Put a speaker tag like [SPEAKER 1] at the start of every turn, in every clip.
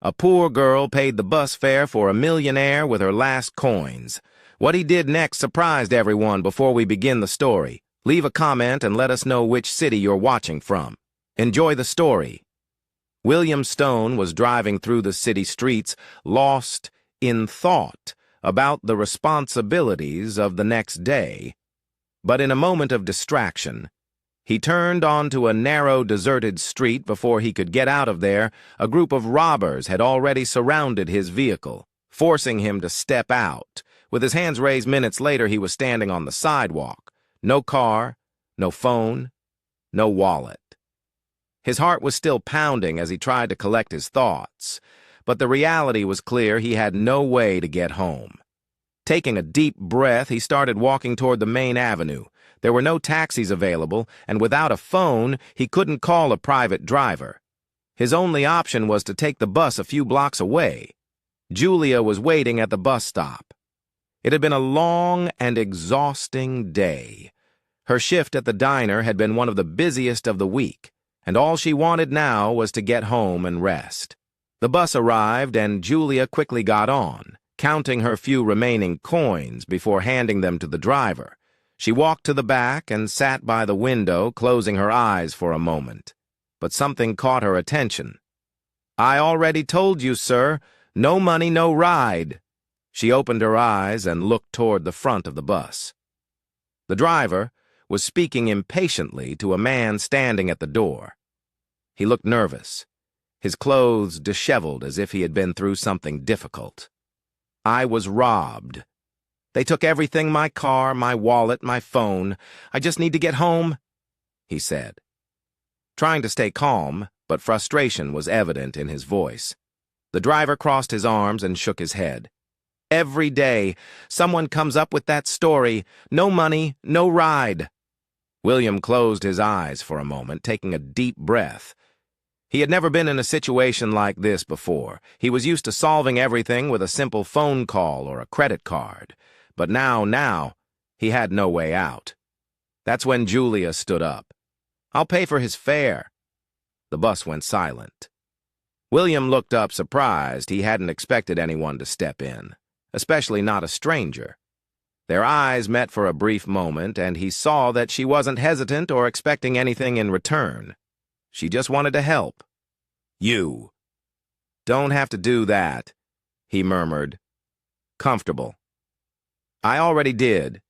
[SPEAKER 1] A poor girl paid the bus fare for a millionaire with her last coins. What he did next surprised everyone. Before we begin the story, leave a comment and let us know which city you're watching from. Enjoy the story. William Stone was driving through the city streets, lost in thought about the responsibilities of the next day. But in a moment of distraction, he turned onto a narrow, deserted street. Before he could get out of there, a group of robbers had already surrounded his vehicle, forcing him to step out. With his hands raised, minutes later, he was standing on the sidewalk. No car, no phone, no wallet. His heart was still pounding as he tried to collect his thoughts, but the reality was clear. He had no way to get home. Taking a deep breath, he started walking toward the main avenue. There were no taxis available, and without a phone, he couldn't call a private driver. His only option was to take the bus a few blocks away. Julia was waiting at the bus stop. It had been a long and exhausting day. Her shift at the diner had been one of the busiest of the week, and all she wanted now was to get home and rest. The bus arrived, and Julia quickly got on, counting her few remaining coins before handing them to the driver. She walked to the back and sat by the window, closing her eyes for a moment. But something caught her attention. "I already told you, sir. No money, no ride." She opened her eyes and looked toward the front of the bus. The driver was speaking impatiently to a man standing at the door. He looked nervous, his clothes disheveled as if he had been through something difficult. "I was robbed. They took everything, my car, my wallet, my phone. I just need to get home," he said, trying to stay calm, but frustration was evident in his voice. The driver crossed his arms and shook his head. "Every day, someone comes up with that story. No money, no ride." William closed his eyes for a moment, taking a deep breath. He had never been in a situation like this before. He was used to solving everything with a simple phone call or a credit card. But now, he had no way out. That's when Julia stood up. "I'll pay for his fare." The bus went silent. William looked up surprised. He hadn't expected anyone to step in, especially not a stranger. Their eyes met for a brief moment, and he saw that she wasn't hesitant or expecting anything in return. She just wanted to help. "You don't have to do that," he murmured. "Comfortable." "I already did.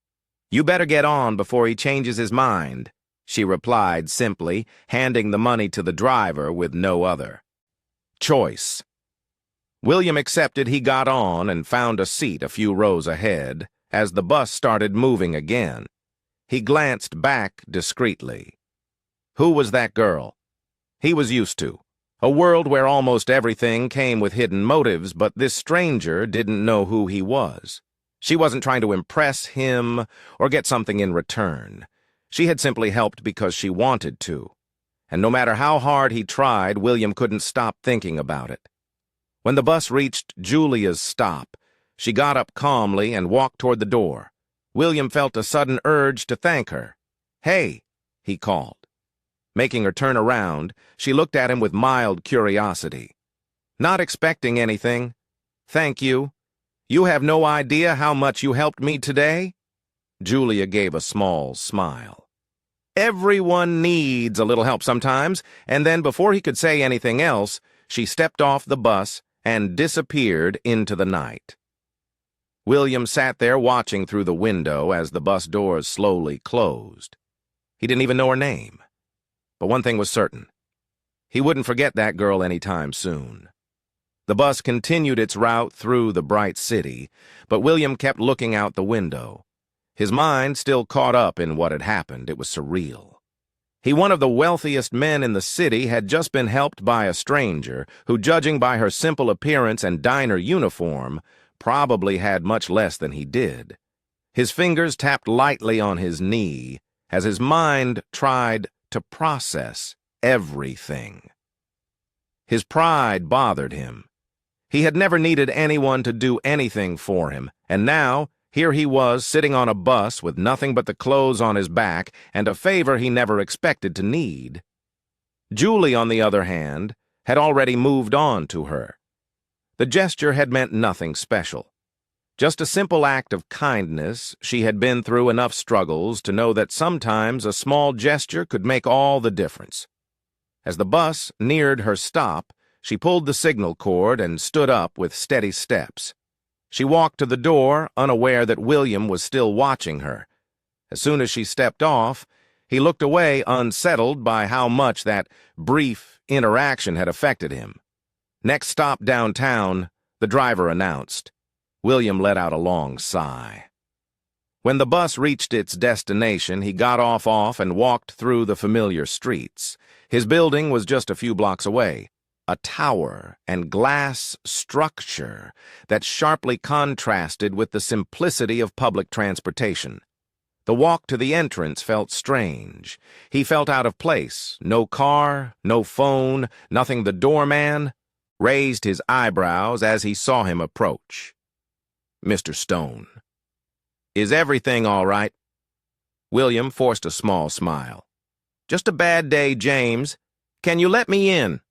[SPEAKER 1] You better get on before he changes his mind," she replied simply, handing the money to the driver with no other choice. William accepted. He got on and found a seat a few rows ahead. As the bus started moving again, he glanced back discreetly. Who was that girl? He was used to a world where almost everything came with hidden motives, but this stranger didn't know who he was. She wasn't trying to impress him or get something in return. She had simply helped because she wanted to. And no matter how hard he tried, William couldn't stop thinking about it. When the bus reached Julia's stop, she got up calmly and walked toward the door. William felt a sudden urge to thank her. "Hey," he called. Making her turn around, she looked at him with mild curiosity. "Not expecting anything. Thank you. You have no idea how much you helped me today?" Julia gave a small smile. "Everyone needs a little help sometimes," and then before he could say anything else, she stepped off the bus and disappeared into the night. William sat there watching through the window as the bus doors slowly closed. He didn't even know her name. But one thing was certain. He wouldn't forget that girl anytime soon. The bus continued its route through the bright city, but William kept looking out the window. His mind still caught up in what had happened. It was surreal. He, one of the wealthiest men in the city, had just been helped by a stranger who, judging by her simple appearance and diner uniform, probably had much less than he did. His fingers tapped lightly on his knee as his mind tried to process everything. His pride bothered him. He had never needed anyone to do anything for him, and now here he was sitting on a bus with nothing but the clothes on his back and a favor he never expected to need. Julie, on the other hand, had already moved on to her. The gesture had meant nothing special. Just a simple act of kindness. She had been through enough struggles to know that sometimes a small gesture could make all the difference. As the bus neared her stop, she pulled the signal cord and stood up with steady steps. She walked to the door, unaware that William was still watching her. As soon as she stepped off, he looked away, unsettled by how much that brief interaction had affected him. Next stop downtown, the driver announced. William let out a long sigh. When the bus reached its destination, he got off and walked through the familiar streets. His building was just a few blocks away, a tower and glass structure that sharply contrasted with the simplicity of public transportation. The walk to the entrance felt strange. He felt out of place. No car, no phone, nothing. The doorman raised his eyebrows as he saw him approach. Mr. Stone. Is everything all right? William forced a small smile. Just a bad day, James. Can you let me in?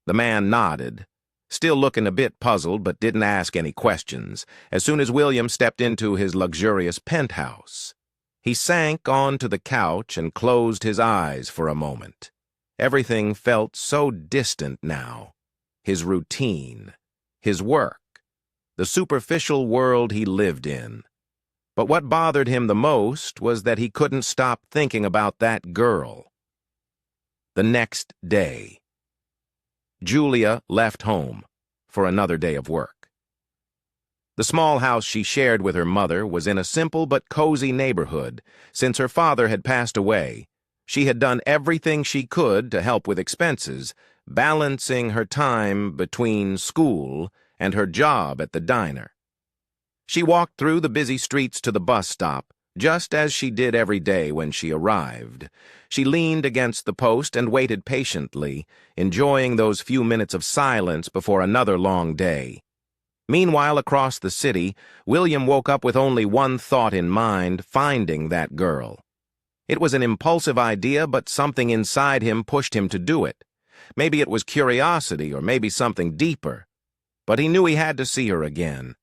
[SPEAKER 1] The man nodded, still looking a bit puzzled, but didn't ask any questions, as soon as William stepped into his luxurious penthouse. He sank onto the couch and closed his eyes for a moment. Everything felt so distant now. His routine, his work, the superficial world he lived in. But what bothered him the most was that he couldn't stop thinking about that girl. The next day, Julia left home for another day of work. The small house she shared with her mother was in a simple but cozy neighborhood. Since her father had passed away, she had done everything she could to help with expenses, balancing her time between school and her job at the diner. She walked through the busy streets to the bus stop, just as she did every day when she arrived. She leaned against the post and waited patiently, enjoying those few minutes of silence before another long day. Meanwhile, across the city, William woke up with only one thought in mind: finding that girl. It was an impulsive idea, but something inside him pushed him to do it. Maybe it was curiosity, or maybe something deeper. But he knew he had to see her again.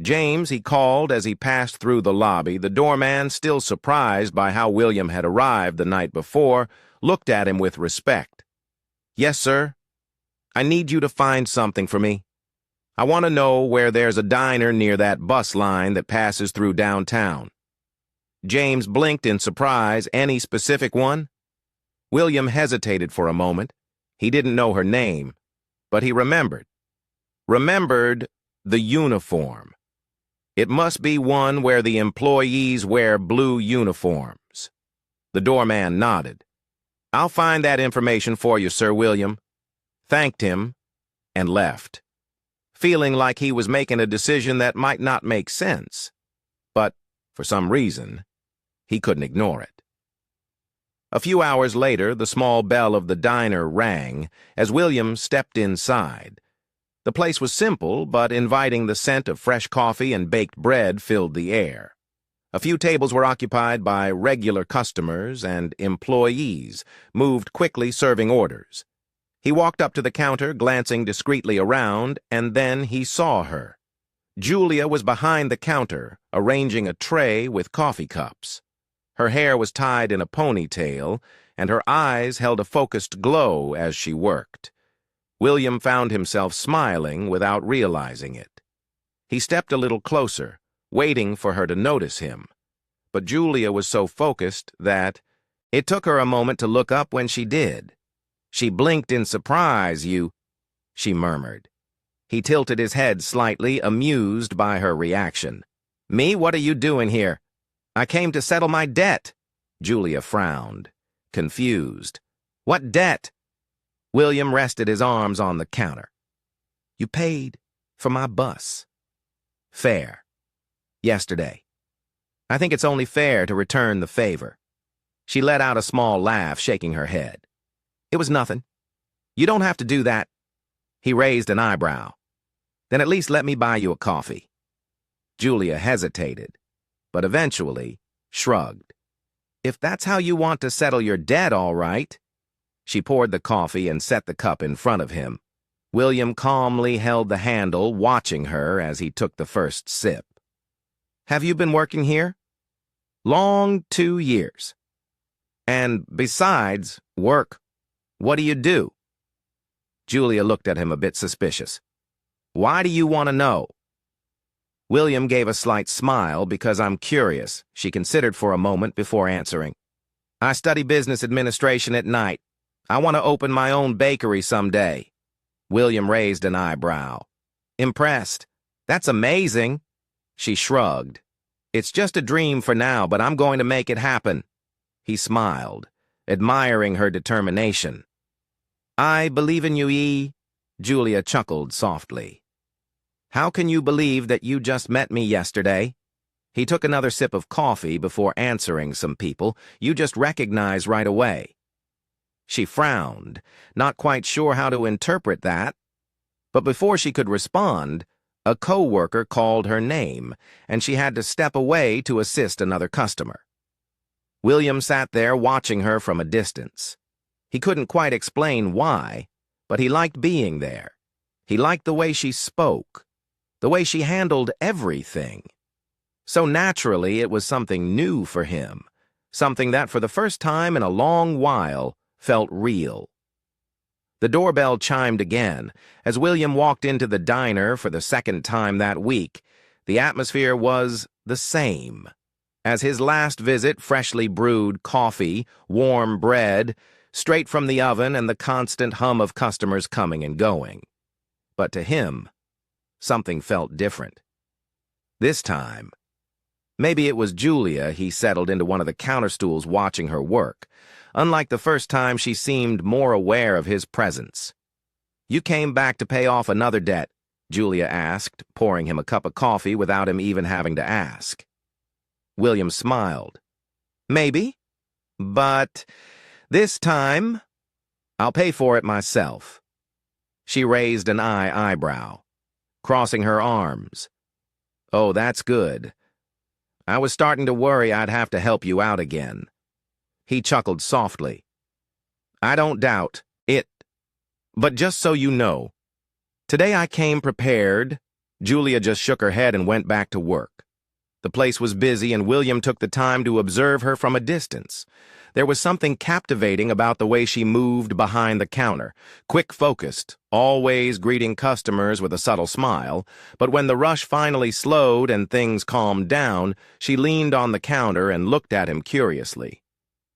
[SPEAKER 1] James, he called as he passed through the lobby. The doorman, still surprised by how William had arrived the night before, looked at him with respect. "Yes, sir. I need you to find something for me. I want to know where there's a diner near that bus line that passes through downtown." James blinked in surprise. "Any specific one?" William hesitated for a moment. He didn't know her name, but he remembered the uniform. It must be one where the employees wear blue uniforms. The doorman nodded. "I'll find that information for you, Sir." William thanked him and left, feeling like he was making a decision that might not make sense, but for some reason, he couldn't ignore it. A few hours later, the small bell of the diner rang as William stepped inside. The place was simple but inviting. The scent of fresh coffee and baked bread filled the air. A few tables were occupied by regular customers, and employees moved quickly serving orders. He walked up to the counter, glancing discreetly around, and then he saw her. Julia was behind the counter, arranging a tray with coffee cups. Her hair was tied in a ponytail, and her eyes held a focused glow as she worked. William found himself smiling without realizing it. He stepped a little closer, waiting for her to notice him. But Julia was so focused that it took her a moment to look up when she did. She blinked in surprise. "You," she murmured. He tilted his head slightly, amused by her reaction. "Me? What are you doing here?" "I came to settle my debt." Julia frowned, confused. "What debt?" William rested his arms on the counter. "You paid for my bus fare yesterday. I think it's only fair to return the favor." She let out a small laugh, shaking her head. "It was nothing. You don't have to do that." He raised an eyebrow. "Then at least let me buy you a coffee." Julia hesitated, but eventually shrugged. "If that's how you want to settle your debt, all right." She poured the coffee and set the cup in front of him. William calmly held the handle, watching her as he took the first sip. "Have you been working here?" "Long 2 years. And besides, work. What do you do?" Julia looked at him a bit suspicious. "Why do you want to know?" William gave a slight smile. "Because I'm curious," she considered for a moment before answering. "I study business administration at night. I want to open my own bakery someday." William raised an eyebrow. "Impressed. That's amazing." She shrugged. "It's just a dream for now, but I'm going to make it happen." He smiled, admiring her determination. "I believe in you, E." Julia chuckled softly. "How can you believe that you just met me yesterday?" He took another sip of coffee before answering some people you just recognize right away. She frowned, not quite sure how to interpret that. But before she could respond, a co-worker called her name, and she had to step away to assist another customer. William sat there watching her from a distance. He couldn't quite explain why, but he liked being there. He liked the way she spoke, the way she handled everything. So naturally, it was something new for him, something that for the first time in a long while felt real. The doorbell chimed again. As William walked into the diner for the second time that week, the atmosphere was the same as his last visit: freshly brewed coffee, warm bread, straight from the oven, and the constant hum of customers coming and going. But to him, something felt different. This time, maybe it was Julia. He settled into one of the counter stools watching her work. Unlike the first time, she seemed more aware of his presence. "You came back to pay off another debt?" Julia asked, pouring him a cup of coffee without him even having to ask. William smiled. "Maybe, but this time, I'll pay for it myself." She raised an eyebrow, crossing her arms. "Oh, that's good. I was starting to worry I'd have to help you out again." He chuckled softly. "I don't doubt it. But just so you know, today I came prepared." Julia just shook her head and went back to work. The place was busy, and William took the time to observe her from a distance. There was something captivating about the way she moved behind the counter, quick-focused, always greeting customers with a subtle smile. But when the rush finally slowed and things calmed down, she leaned on the counter and looked at him curiously.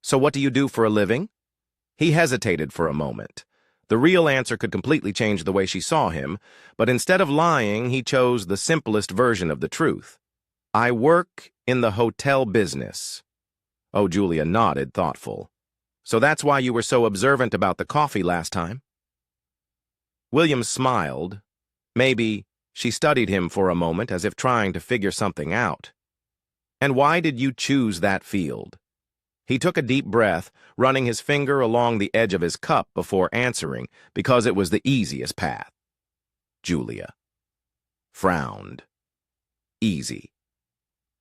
[SPEAKER 1] "So what do you do for a living?" He hesitated for a moment. The real answer could completely change the way she saw him, but instead of lying, he chose the simplest version of the truth. "I work in the hotel business." Oh, Julia nodded, thoughtful. "So that's why you were so observant about the coffee last time?" William smiled. Maybe she studied him for a moment, as if trying to figure something out. "And why did you choose that field?" He took a deep breath, running his finger along the edge of his cup before answering. "Because it was the easiest path." Julia frowned. Easy.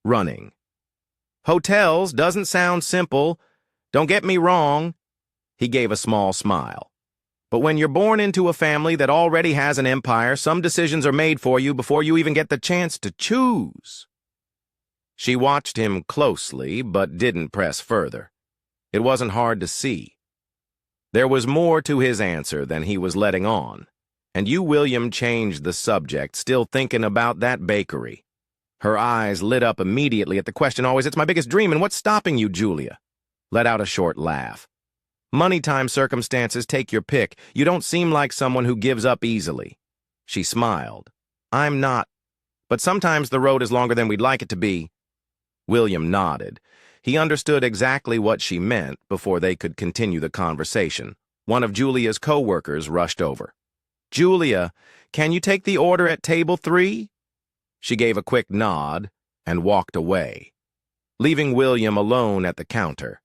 [SPEAKER 1] Running. "Hotels doesn't sound simple. Don't get me wrong." He gave a small smile. "But when you're born into a family that already has an empire, some decisions are made for you before you even get the chance to choose." She watched him closely, but didn't press further. It wasn't hard to see. There was more to his answer than he was letting on. "And you," William changed the subject, still thinking about that bakery. Her eyes lit up immediately at the question. "Always, it's my biggest dream, and what's stopping you?" Julia let out a short laugh. "Money, time, circumstances, take your pick. You don't seem like someone who gives up easily." She smiled. "I'm not. But sometimes the road is longer than we'd like it to be." William nodded. He understood exactly what she meant. Before they could continue the conversation, one of Julia's co-workers rushed over. "Julia, can you take the order at table 3? She gave a quick nod and walked away, leaving William alone at the counter.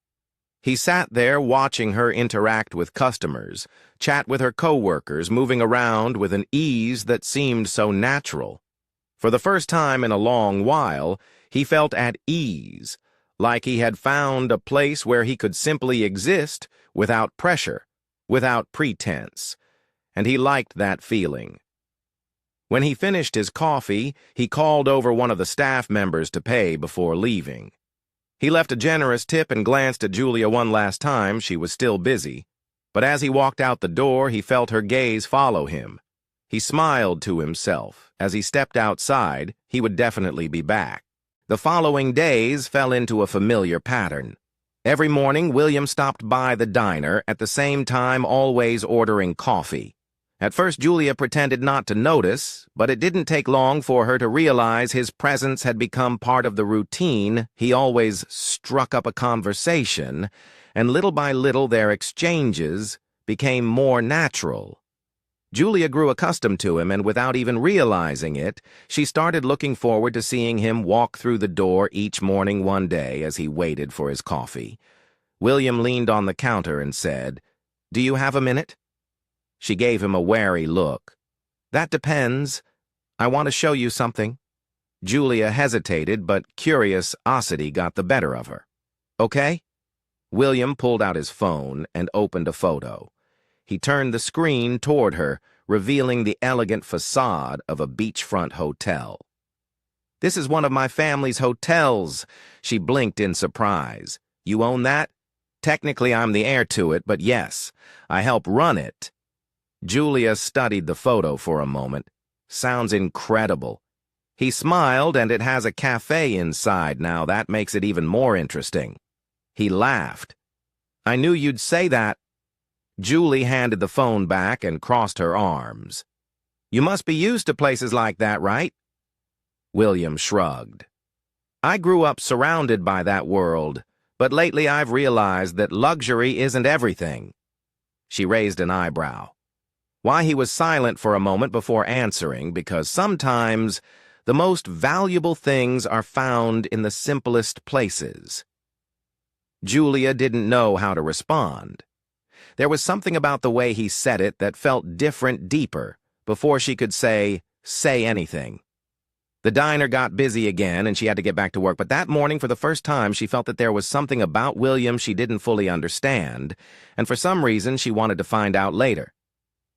[SPEAKER 1] He sat there watching her interact with customers, chat with her co-workers, moving around with an ease that seemed so natural. For the first time in a long while, he felt at ease, like he had found a place where he could simply exist without pressure, without pretense. and he liked that feeling. When he finished his coffee, he called over one of the staff members to pay before leaving. He left a generous tip and glanced at Julia one last time. She was still busy. But as he walked out the door, he felt her gaze follow him. He smiled to himself. As he stepped outside, he would definitely be back. The following days fell into a familiar pattern. Every morning, William stopped by the diner, at the same time always ordering coffee. At first, Julia pretended not to notice, but it didn't take long for her to realize his presence had become part of the routine. He always struck up a conversation, and little by little their exchanges became more natural. Julia grew accustomed to him, and without even realizing it, she started looking forward to seeing him walk through the door each morning one day as he waited for his coffee. William leaned on the counter and said, "Do you have a minute?" She gave him a wary look. "That depends. I want to show you something." Julia hesitated, but curiosity got the better of her. "Okay?" William pulled out his phone and opened a photo. He turned the screen toward her, revealing the elegant facade of a beachfront hotel. "This is one of my family's hotels." She blinked in surprise. "You own that?" "Technically, I'm the heir to it, but yes, I help run it." Julia studied the photo for a moment. "Sounds incredible." He smiled, "And it has a cafe inside now. That makes it even more interesting." He laughed. "I knew you'd say that." Julie handed the phone back and crossed her arms. "You must be used to places like that, right?" William shrugged. "I grew up surrounded by that world, but lately I've realized that luxury isn't everything." She raised an eyebrow. Why, he was silent for a moment before answering, because sometimes the most valuable things are found in the simplest places. Julia didn't know how to respond. There was something about the way he said it that felt different, deeper, before she could say anything. The diner got busy again, and she had to get back to work, but that morning, for the first time, she felt that there was something about William she didn't fully understand, and for some reason she wanted to find out later.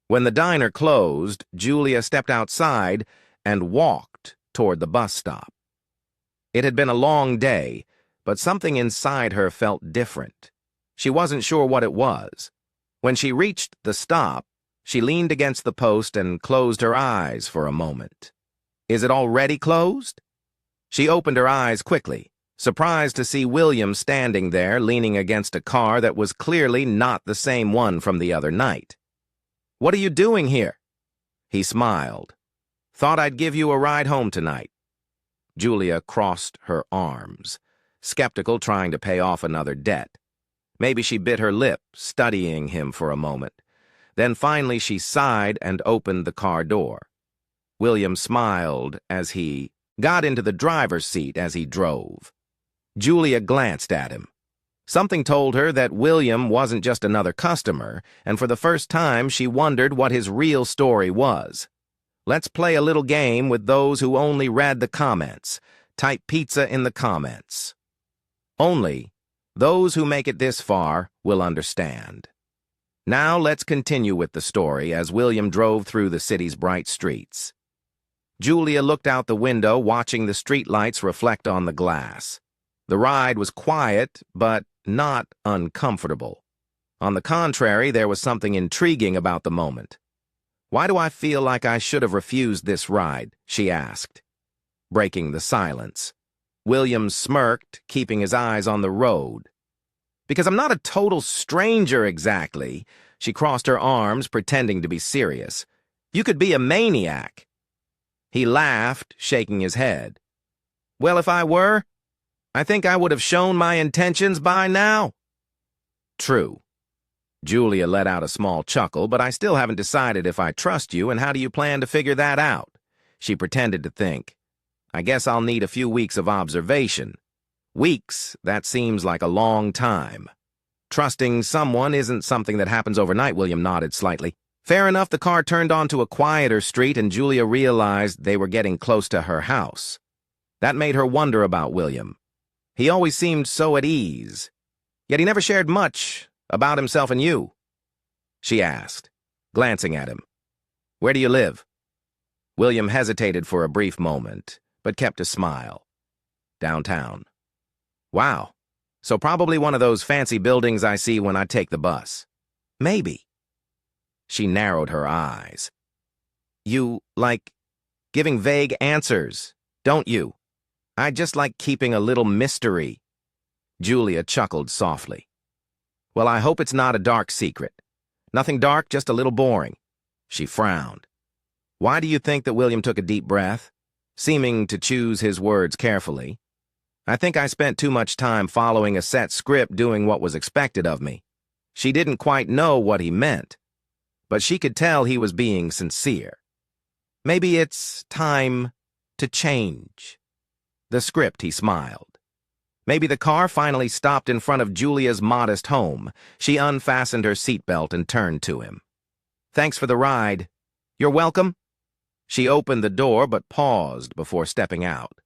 [SPEAKER 1] When the diner closed, Julia stepped outside and walked toward the bus stop. It had been a long day, but something inside her felt different. She wasn't sure what it was. When she reached the stop, she leaned against the post and closed her eyes for a moment. "Is it already closed?" She opened her eyes quickly, surprised to see William standing there, leaning against a car that was clearly not the same one from the other night. "What are you doing here?" He smiled. "Thought I'd give you a ride home tonight." Julia crossed her arms, skeptical, trying to pay off another debt. Maybe she bit her lip, studying him for a moment. Then finally she sighed and opened the car door. William smiled as he got into the driver's seat as he drove. Julia glanced at him. Something told her that William wasn't just another customer, and for the first time she wondered what his real story was. Let's play a little game with those who only read the comments. Type pizza in the comments. Only those who make it this far will understand. Now let's continue with the story as William drove through the city's bright streets. Julia looked out the window, watching the streetlights reflect on the glass. The ride was quiet, but not uncomfortable. On the contrary, there was something intriguing about the moment. "Why do I feel like I should have refused this ride?" she asked, breaking the silence. William smirked, keeping his eyes on the road. "Because I'm not a total stranger exactly." She crossed her arms, pretending to be serious. "You could be a maniac." He laughed, shaking his head. "Well, if I were, I think I would have shown my intentions by now." "True." Julia let out a small chuckle, "But I still haven't decided if I trust you, and how do you plan to figure that out?" She pretended to think. "I guess I'll need a few weeks of observation." "Weeks? That seems like a long time." "Trusting someone isn't something that happens overnight," William nodded slightly. Fair enough. The car turned onto a quieter street, and Julia realized they were getting close to her house. That made her wonder about William. He always seemed so at ease. Yet he never shared much about himself and you. She asked. glancing at him. "Where do you live?" William hesitated for a brief moment, but kept a smile. "Downtown." "Wow. So probably one of those fancy buildings I see when I take the bus." "Maybe." She narrowed her eyes. "You like giving vague answers, don't you? I just like keeping a little mystery." Julia chuckled softly. "Well, I hope it's not a dark secret. Nothing dark, just a little boring." She frowned. Why do you think that William took a deep breath, seeming to choose his words carefully? "I think I spent too much time following a set script doing what was expected of me." She didn't quite know what he meant, but she could tell he was being sincere. "Maybe it's time to change." The script, he smiled. Maybe the car finally stopped in front of Julia's modest home. She unfastened her seatbelt and turned to him. "Thanks for the ride." "You're welcome." She opened the door but paused before stepping out.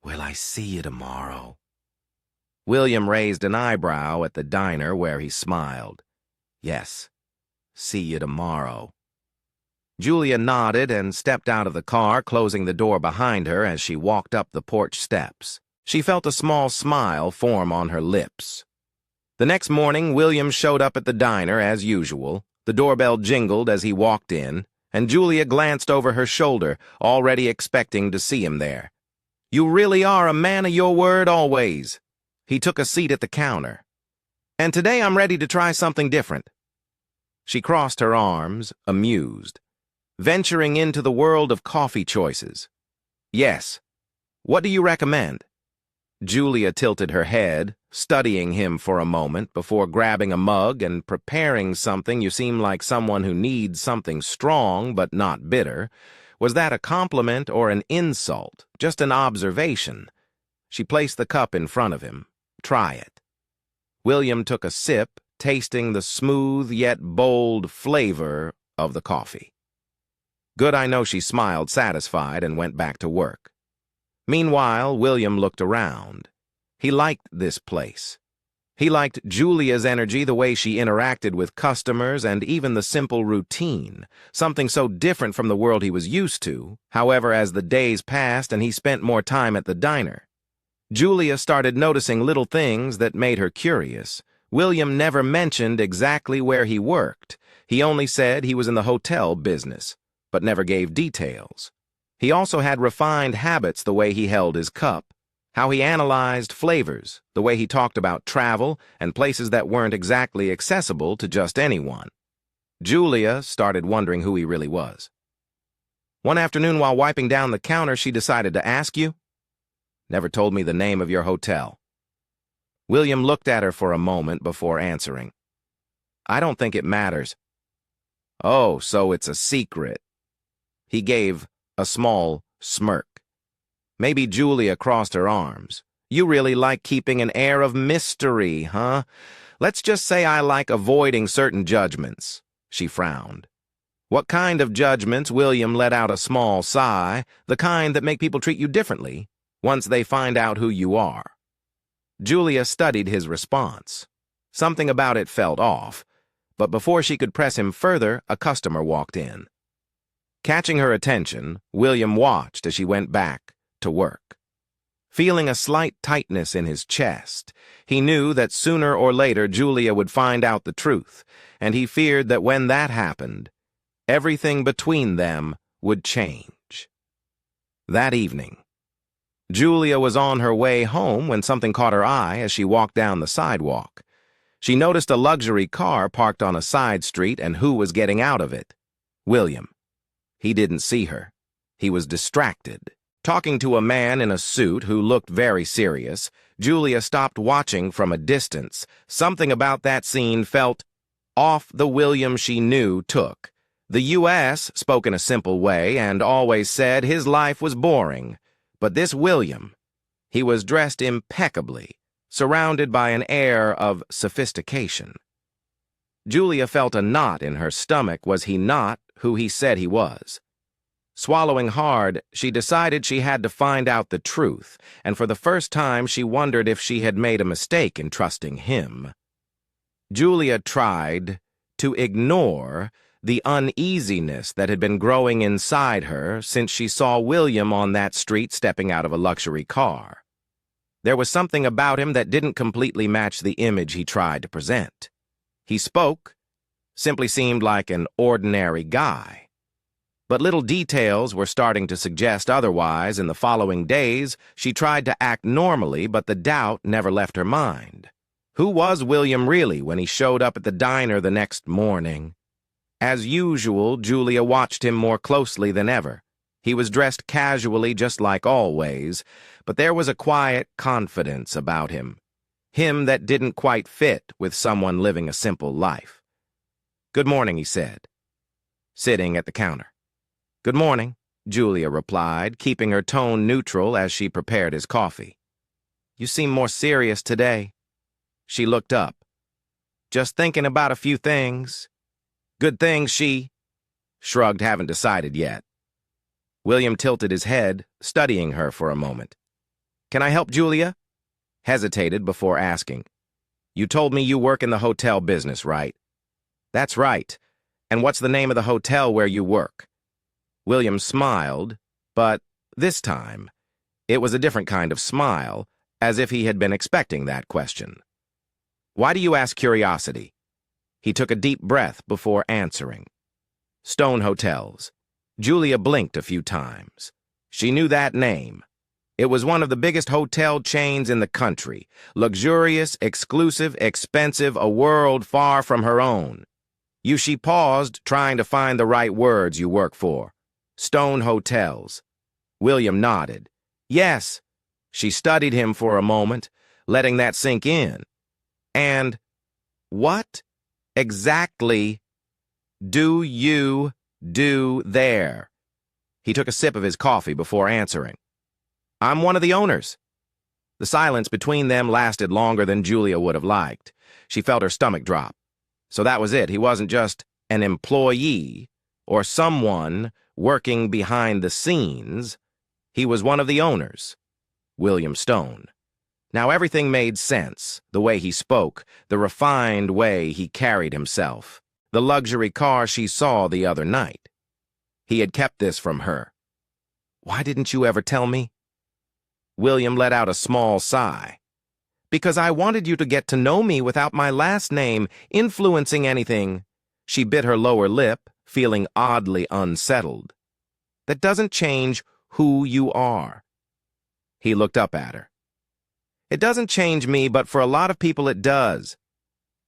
[SPEAKER 1] "Will I see you tomorrow?" William raised an eyebrow at the diner where he smiled. "Yes, see you tomorrow." Julia nodded and stepped out of the car, closing the door behind her as she walked up the porch steps. She felt a small smile form on her lips. The next morning, William showed up at the diner as usual. The doorbell jingled as he walked in, and Julia glanced over her shoulder, already expecting to see him there. "You really are a man of your word always." He took a seat at the counter. "And today I'm ready to try something different." She crossed her arms, amused, venturing into the world of coffee choices. "Yes. What do you recommend?" Julia tilted her head, studying him for a moment before grabbing a mug and preparing something. "You seem like someone who needs something strong but not bitter." Was that a compliment or an insult? Just an observation. She placed the cup in front of him. "Try it." William took a sip, tasting the smooth yet bold flavor of the coffee. "Good, I know." She smiled, satisfied, and went back to work. Meanwhile, William looked around. He liked this place. He liked Julia's energy, the way she interacted with customers, and even the simple routine, something so different from the world he was used to. However, as the days passed and he spent more time at the diner, Julia started noticing little things that made her curious. William never mentioned exactly where he worked. He only said he was in the hotel business, but never gave details. He also had refined habits, the way he held his cup, how he analyzed flavors, the way he talked about travel and places that weren't exactly accessible to just anyone. Julia started wondering who he really was. "One afternoon while wiping down the counter, she decided to ask you." "Never told me the name of your hotel." William looked at her for a moment before answering. "I don't think it matters." "Oh, so it's a secret." He gave a small smirk. Maybe Julia crossed her arms. "You really like keeping an air of mystery, huh? Let's just say I like avoiding certain judgments." She frowned. "What kind of judgments?" William let out a small sigh. "The kind that make people treat you differently once they find out who you are." Julia studied his response. Something about it felt off, but before she could press him further, a customer walked in. Catching her attention, William watched as she went back to work. Feeling a slight tightness in his chest, he knew that sooner or later Julia would find out the truth, and he feared that when that happened, everything between them would change. That evening, Julia was on her way home when something caught her eye as she walked down the sidewalk. She noticed a luxury car parked on a side street, and who was getting out of it? William. He didn't see her. He was distracted. Talking to a man in a suit who looked very serious, Julia stopped watching from a distance. Something about that scene felt off. The William she knew took. The U.S. spoke in a simple way and always said his life was boring. But this William, he was dressed impeccably, surrounded by an air of sophistication. Julia felt a knot in her stomach. Was he not who he said he was? Swallowing hard, she decided she had to find out the truth, and for the first time she wondered if she had made a mistake in trusting him. Julia tried to ignore the uneasiness that had been growing inside her since she saw William on that street stepping out of a luxury car. There was something about him that didn't completely match the image he tried to present. He spoke, simply seemed like an ordinary guy. But little details were starting to suggest otherwise. In the following days, she tried to act normally, but the doubt never left her mind. Who was William really when he showed up at the diner the next morning? As usual, Julia watched him more closely than ever. He was dressed casually just like always, but there was a quiet confidence about him. Him that didn't quite fit with someone living a simple life. "Good morning," he said, sitting at the counter. "Good morning," Julia replied, keeping her tone neutral as she prepared his coffee. "You seem more serious today." She looked up. "Just thinking about a few things." "Good things," she shrugged, "haven't decided yet." William tilted his head, studying her for a moment. "Can I help, Julia?" Hesitated before asking. "You told me you work in the hotel business, right?" "That's right. And what's the name of the hotel where you work?" William smiled, but this time, it was a different kind of smile, as if he had been expecting that question. "Why do you ask curiosity?" He took a deep breath before answering. "Stone Hotels." Julia blinked a few times. She knew that name. It was one of the biggest hotel chains in the country. Luxurious, exclusive, expensive, a world far from her own. She paused, trying to find the right words. "You work for Stone Hotels." William nodded. "Yes." She studied him for a moment, letting that sink in. "And what exactly do you do there?" He took a sip of his coffee before answering. "I'm one of the owners." The silence between them lasted longer than Julia would have liked. She felt her stomach drop. So that was it. He wasn't just an employee or someone working behind the scenes. He was one of the owners, William Stone. Now everything made sense, the way he spoke, the refined way he carried himself, the luxury car she saw the other night. He had kept this from her. "Why didn't you ever tell me?" William let out a small sigh. "Because I wanted you to get to know me without my last name influencing anything." She bit her lower lip, feeling oddly unsettled. "That doesn't change who you are." He looked up at her. "It doesn't change me, but for a lot of people it does."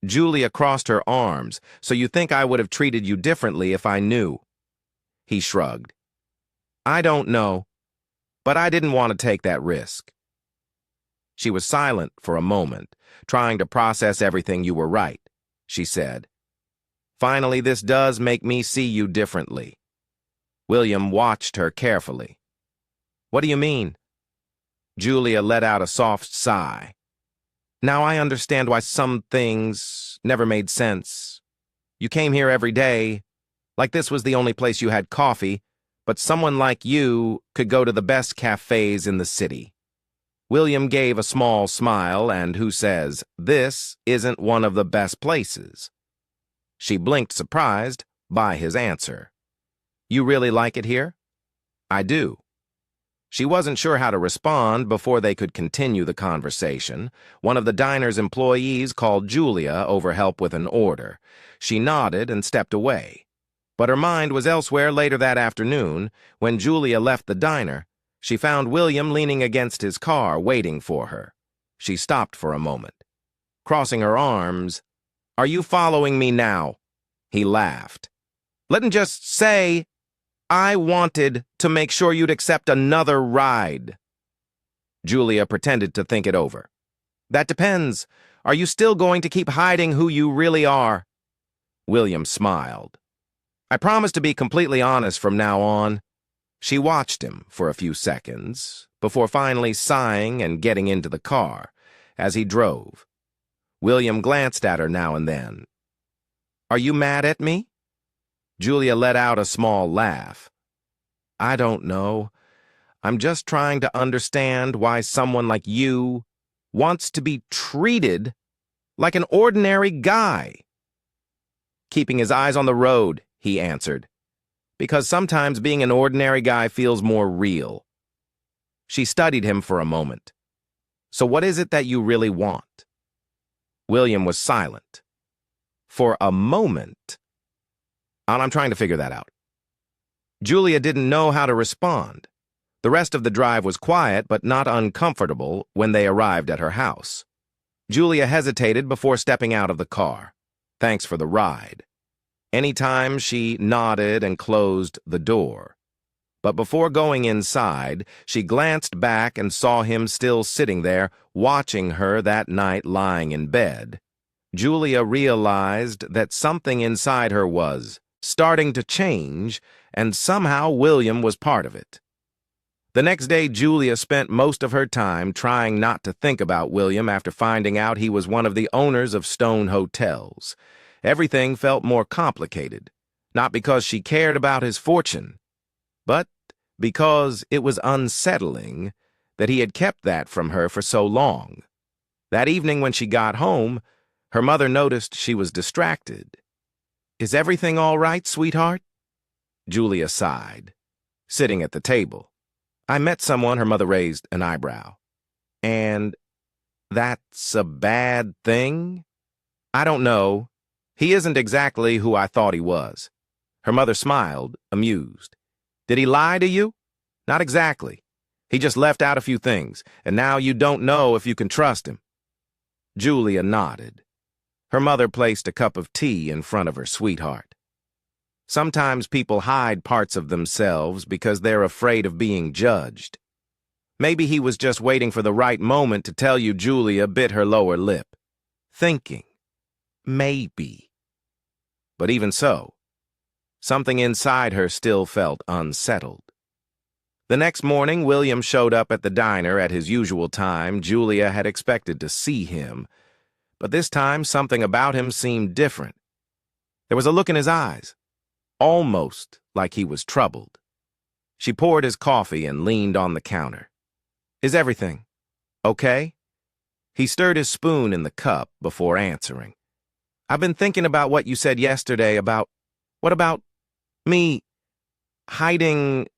[SPEAKER 1] Julia crossed her arms. "So you think I would have treated you differently if I knew?" He shrugged. "I don't know, but I didn't want to take that risk." She was silent for a moment, trying to process everything. "You were right," she said. "Finally, this does make me see you differently." William watched her carefully. "What do you mean?" Julia let out a soft sigh. "Now I understand why some things never made sense. You came here every day, like this was the only place you had coffee, but someone like you could go to the best cafes in the city." William gave a small smile, and who says, "This isn't one of the best places?" She blinked, surprised by his answer. "You really like it here?" "I do." She wasn't sure how to respond before they could continue the conversation. One of the diner's employees called Julia over help with an order. She nodded and stepped away. But her mind was elsewhere. Later that afternoon, when Julia left the diner, she found William leaning against his car, waiting for her. She stopped for a moment. Crossing her arms, "Are you following me now?" He laughed. "Let him just say, I wanted to make sure you'd accept another ride." Julia pretended to think it over. "That depends. Are you still going to keep hiding who you really are?" William smiled. "I promise to be completely honest from now on." She watched him for a few seconds, before finally sighing and getting into the car. As he drove, William glanced at her now and then. "Are you mad at me?" Julia let out a small laugh. "I don't know. I'm just trying to understand why someone like you wants to be treated like an ordinary guy." Keeping his eyes on the road, he answered. Because sometimes being an ordinary guy feels more real. She studied him for a moment. So what is it that you really want? William was silent. For a moment. And I'm trying to figure that out. Julia didn't know how to respond. The rest of the drive was quiet but not uncomfortable when they arrived at her house. Julia hesitated before stepping out of the car. Thanks for the ride. Anytime she nodded and closed the door. But before going inside, she glanced back and saw him still sitting there, watching her that night lying in bed. Julia realized that something inside her was starting to change, and somehow William was part of it. The next day, Julia spent most of her time trying not to think about William after finding out he was one of the owners of Stone Hotels. Everything felt more complicated, not because she cared about his fortune, but because it was unsettling that he had kept that from her for so long. That evening when she got home, her mother noticed she was distracted. "Is everything all right, sweetheart?" Julia sighed, sitting at the table. "I met someone," her mother raised an eyebrow. "And that's a bad thing?" "I don't know. He isn't exactly who I thought he was." Her mother smiled, amused. "Did he lie to you?" "Not exactly. He just left out a few things, and now you don't know if you can trust him." Julia nodded. Her mother placed a cup of tea in front of her sweetheart. Sometimes people hide parts of themselves because they're afraid of being judged. Maybe he was just waiting for the right moment to tell you. Julia bit her lower lip, thinking, maybe. But even so, something inside her still felt unsettled. The next morning, William showed up at the diner at his usual time. Julia had expected to see him, but this time something about him seemed different. There was a look in his eyes, almost like he was troubled. She poured his coffee and leaned on the counter. "Is everything okay?" He stirred his spoon in the cup before answering. "I've been thinking about what you said yesterday about... What about me hiding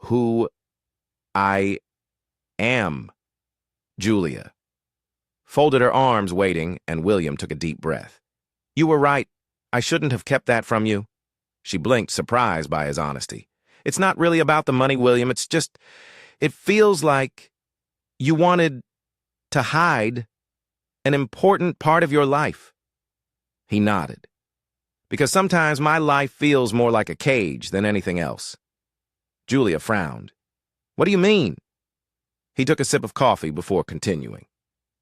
[SPEAKER 1] who I am?" Julia folded her arms, waiting, and William took a deep breath. "You were right. I shouldn't have kept that from you." She blinked, surprised by his honesty. "It's not really about the money, William. It's just, it feels like you wanted to hide an important part of your life." He nodded. "Because sometimes my life feels more like a cage than anything else." Julia frowned. "What do you mean?" He took a sip of coffee before continuing.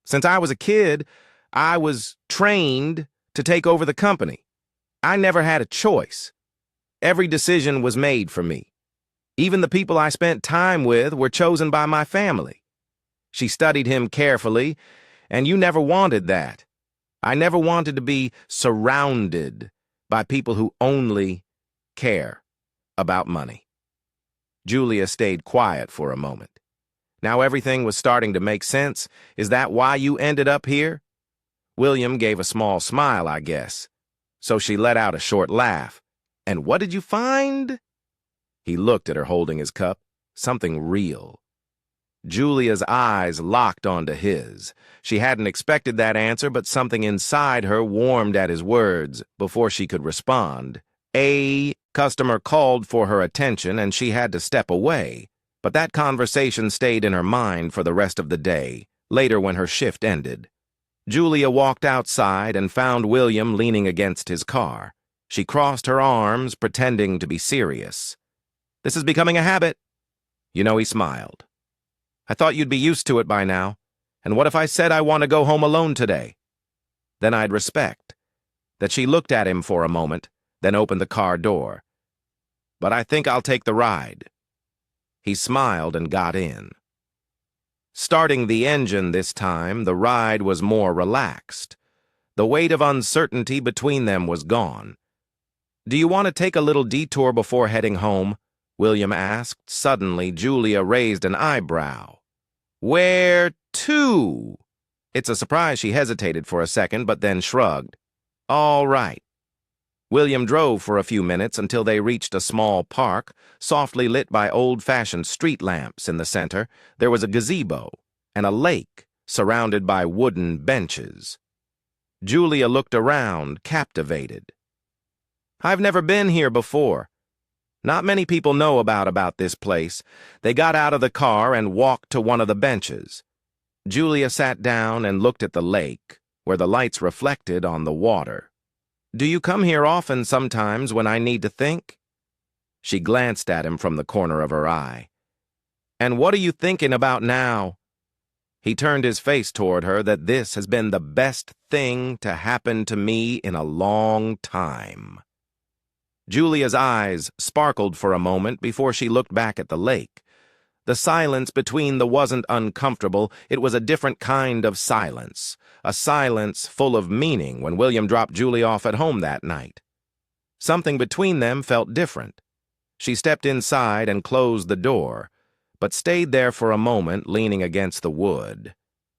[SPEAKER 1] "Since I was a kid, I was trained to take over the company. I never had a choice. Every decision was made for me. Even the people I spent time with were chosen by my family." She studied him carefully, "And you never wanted that. I never wanted to be surrounded by people who only care about money." Julia stayed quiet for a moment. Now everything was starting to make sense. "Is that why you ended up here?" William gave a small smile, I guess. So she let out a short laugh. "And what did you find?" He looked at her holding his cup. Something real. Julia's eyes locked onto his. She hadn't expected that answer, but something inside her warmed at his words before she could respond. A customer called for her attention, and she had to step away. But that conversation stayed in her mind for the rest of the day, later when her shift ended. Julia walked outside and found William leaning against his car. She crossed her arms, pretending to be serious. "This is becoming a habit." "You know," he smiled. "I thought you'd be used to it by now. And what if I said I want to go home alone today?" Then I'd respect that she looked at him for a moment, then opened the car door. "But I think I'll take the ride." He smiled and got in. Starting the engine this time, the ride was more relaxed. The weight of uncertainty between them was gone. "Do you want to take a little detour before heading home?" William asked. Suddenly, Julia raised an eyebrow. "Where to?" It's a surprise she hesitated for a second, but then shrugged. "All right." William drove for a few minutes until they reached a small park, softly lit by old-fashioned street lamps. In the center, there was a gazebo and a lake surrounded by wooden benches. Julia looked around, captivated. "I've never been here before. Not many people know about this place." They got out of the car and walked to one of the benches. Julia sat down and looked at the lake, where the lights reflected on the water. "Do you come here often sometimes when I need to think?" She glanced at him from the corner of her eye. "And what are you thinking about now?" He turned his face toward her. "That this has been the best thing to happen to me in a long time." Julia's eyes sparkled for a moment before she looked back at the lake. The silence between them wasn't uncomfortable. It was a different kind of silence, a silence full of meaning. When William dropped Julia off at home that night, something between them felt different. She stepped inside and closed the door, but stayed there for a moment, leaning against the wood.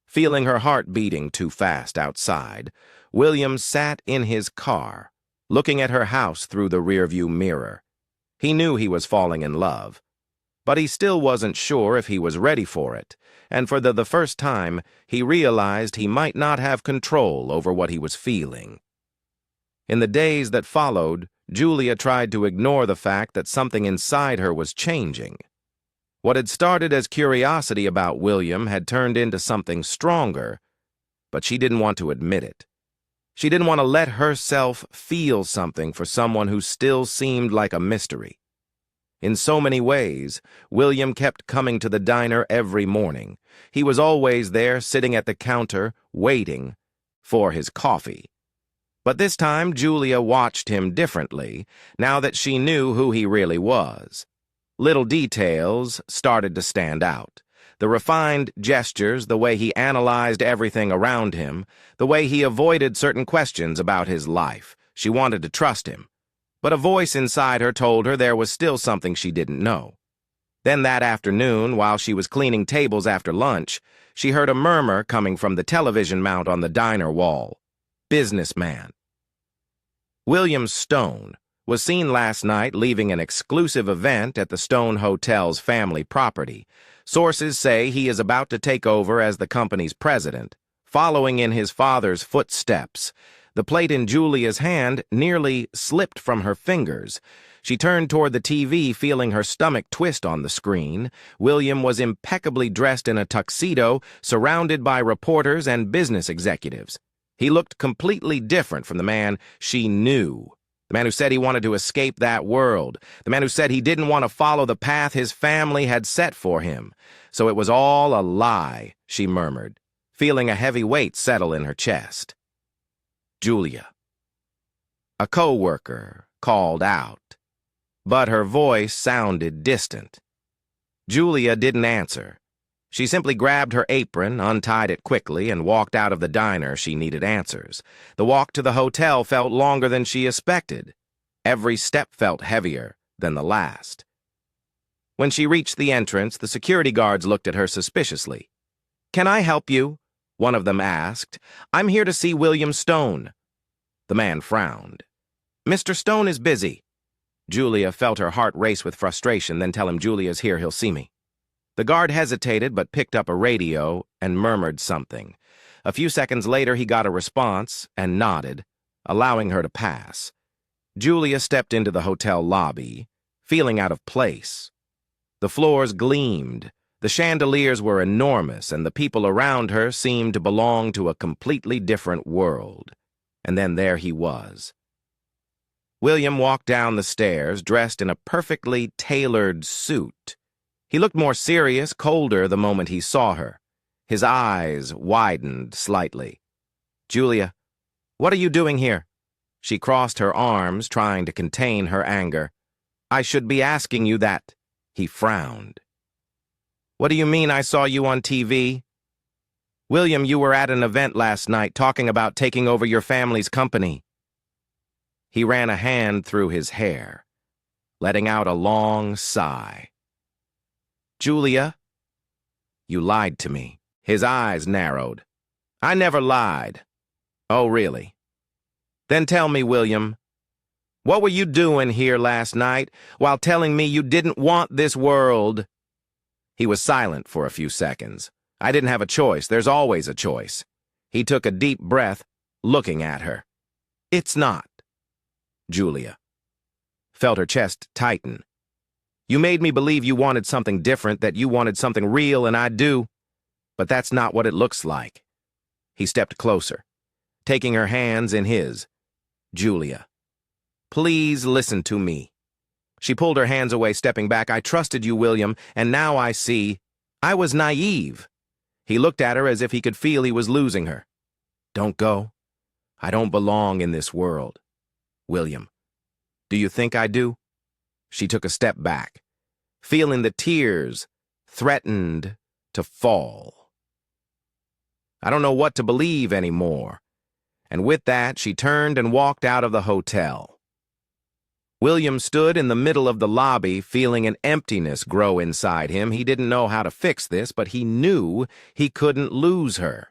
[SPEAKER 1] Feeling her heart beating too fast outside, William sat in his car, looking at her house through the rearview mirror. He knew he was falling in love, but he still wasn't sure if he was ready for it, and for the first time, he realized he might not have control over what he was feeling. In the days that followed, Julia tried to ignore the fact that something inside her was changing. What had started as curiosity about William had turned into something stronger, but she didn't want to admit it. She didn't want to let herself feel something for someone who still seemed like a mystery. In so many ways, William kept coming to the diner every morning. He was always there, sitting at the counter, waiting for his coffee. But this time, Julia watched him differently, now that she knew who he really was. Little details started to stand out. The refined gestures, the way he analyzed everything around him, the way he avoided certain questions about his life. She wanted to trust him, but a voice inside her told her there was still something she didn't know. Then that afternoon, while she was cleaning tables after lunch, she heard a murmur coming from the television mount on the diner wall. "Businessman." William Stone was seen last night leaving an exclusive event at the Stone Hotel's family property. Sources say he is about to take over as the company's president, following in his father's footsteps. The plate in Julia's hand nearly slipped from her fingers. She turned toward the TV, feeling her stomach twist on the screen. William was impeccably dressed in a tuxedo, surrounded by reporters and business executives. He looked completely different from the man she knew. The man who said he wanted to escape that world. The man who said he didn't want to follow the path his family had set for him. So it was all a lie, she murmured, feeling a heavy weight settle in her chest. "Julia." A co-worker called out, but her voice sounded distant. Julia didn't answer. She simply grabbed her apron, untied it quickly, and walked out of the diner. She needed answers. The walk to the hotel felt longer than she expected. Every step felt heavier than the last. When she reached the entrance, the security guards looked at her suspiciously. "Can I help you?" one of them asked. "I'm here to see William Stone." The man frowned. "Mr. Stone is busy." Julia felt her heart race with frustration. "Then tell him Julia's here, he'll see me." The guard hesitated but picked up a radio and murmured something. A few seconds later, he got a response and nodded, allowing her to pass. Julia stepped into the hotel lobby, feeling out of place. The floors gleamed, the chandeliers were enormous, and the people around her seemed to belong to a completely different world. And then there he was. William walked down the stairs, dressed in a perfectly tailored suit. He looked more serious, colder the moment he saw her. His eyes widened slightly. "Julia, what are you doing here?" She crossed her arms, trying to contain her anger. "I should be asking you that." He frowned. "What do you mean I saw you on TV?" "William, you were at an event last night talking about taking over your family's company." He ran a hand through his hair, letting out a long sigh. "Julia, you lied to me." His eyes narrowed. "I never lied." "Oh, really? Then tell me, William, What were you doing here last night while telling me you didn't want this world? He was silent for a few seconds. I didn't have a choice. There's always a choice. He took a deep breath, looking at her. It's not. Julia felt her chest tighten. You made me believe you wanted something different, that you wanted something real, and I do. But that's not what it looks like. He stepped closer, taking her hands in his. Julia, please listen to me. She pulled her hands away, stepping back. I trusted you, William, and now I see. I was naive. He looked at her as if he could feel he was losing her. Don't go. I don't belong in this world. William, do you think I do? She took a step back, feeling the tears threatened to fall. I don't know what to believe anymore. And with that, she turned and walked out of the hotel. William stood in the middle of the lobby, feeling an emptiness grow inside him. He didn't know how to fix this, but he knew he couldn't lose her.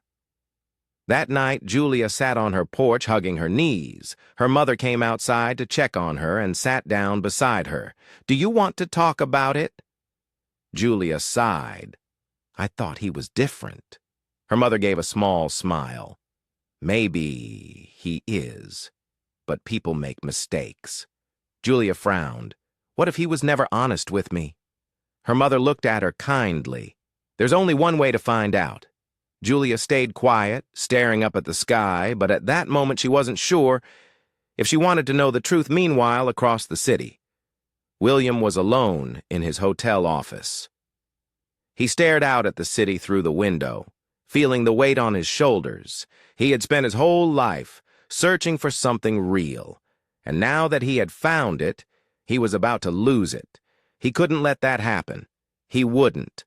[SPEAKER 1] That night, Julia sat on her porch, hugging her knees. Her mother came outside to check on her and sat down beside her. Do you want to talk about it? Julia sighed. I thought he was different. Her mother gave a small smile. Maybe he is, but people make mistakes. Julia frowned. What if he was never honest with me? Her mother looked at her kindly. There's only one way to find out. Julia stayed quiet, staring up at the sky, but at that moment she wasn't sure if she wanted to know the truth. Meanwhile, across the city, William was alone in his hotel office. He stared out at the city through the window, feeling the weight on his shoulders. He had spent his whole life searching for something real, and now that he had found it, he was about to lose it. He couldn't let that happen. He wouldn't.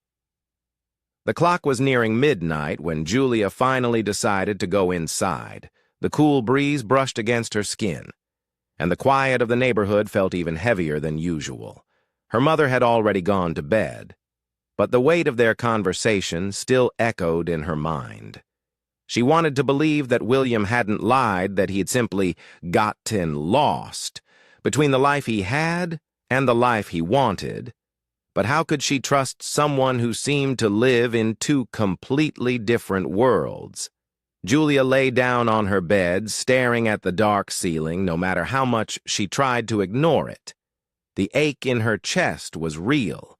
[SPEAKER 1] The clock was nearing midnight when Julia finally decided to go inside. The cool breeze brushed against her skin, and the quiet of the neighborhood felt even heavier than usual. Her mother had already gone to bed, but the weight of their conversation still echoed in her mind. She wanted to believe that William hadn't lied, that he had simply gotten lost between the life he had and the life he wanted. But how could she trust someone who seemed to live in two completely different worlds? Julia lay down on her bed, staring at the dark ceiling, no matter how much she tried to ignore it. The ache in her chest was real.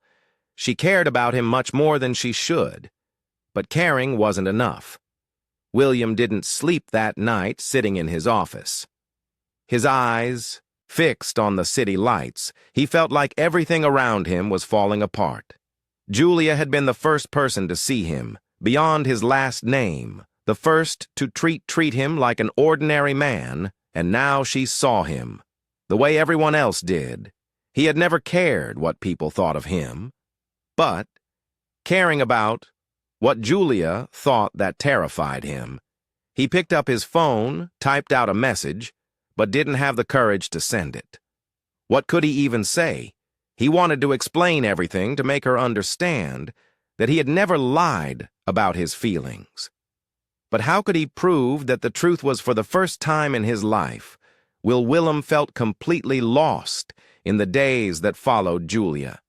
[SPEAKER 1] She cared about him much more than she should. But caring wasn't enough. William didn't sleep that night, sitting in his office. His eyes fixed on the city lights, he felt like everything around him was falling apart. Julia had been the first person to see him, beyond his last name, the first to treat him like an ordinary man, and now she saw him, the way everyone else did. He had never cared what people thought of him, but caring about what Julia thought that terrified him. He picked up his phone, typed out a message, but didn't have the courage to send it. What could he even say? He wanted to explain everything, to make her understand that he had never lied about his feelings. But how could he prove that the truth was for the first time in his life? William felt completely lost in the days that followed Julia.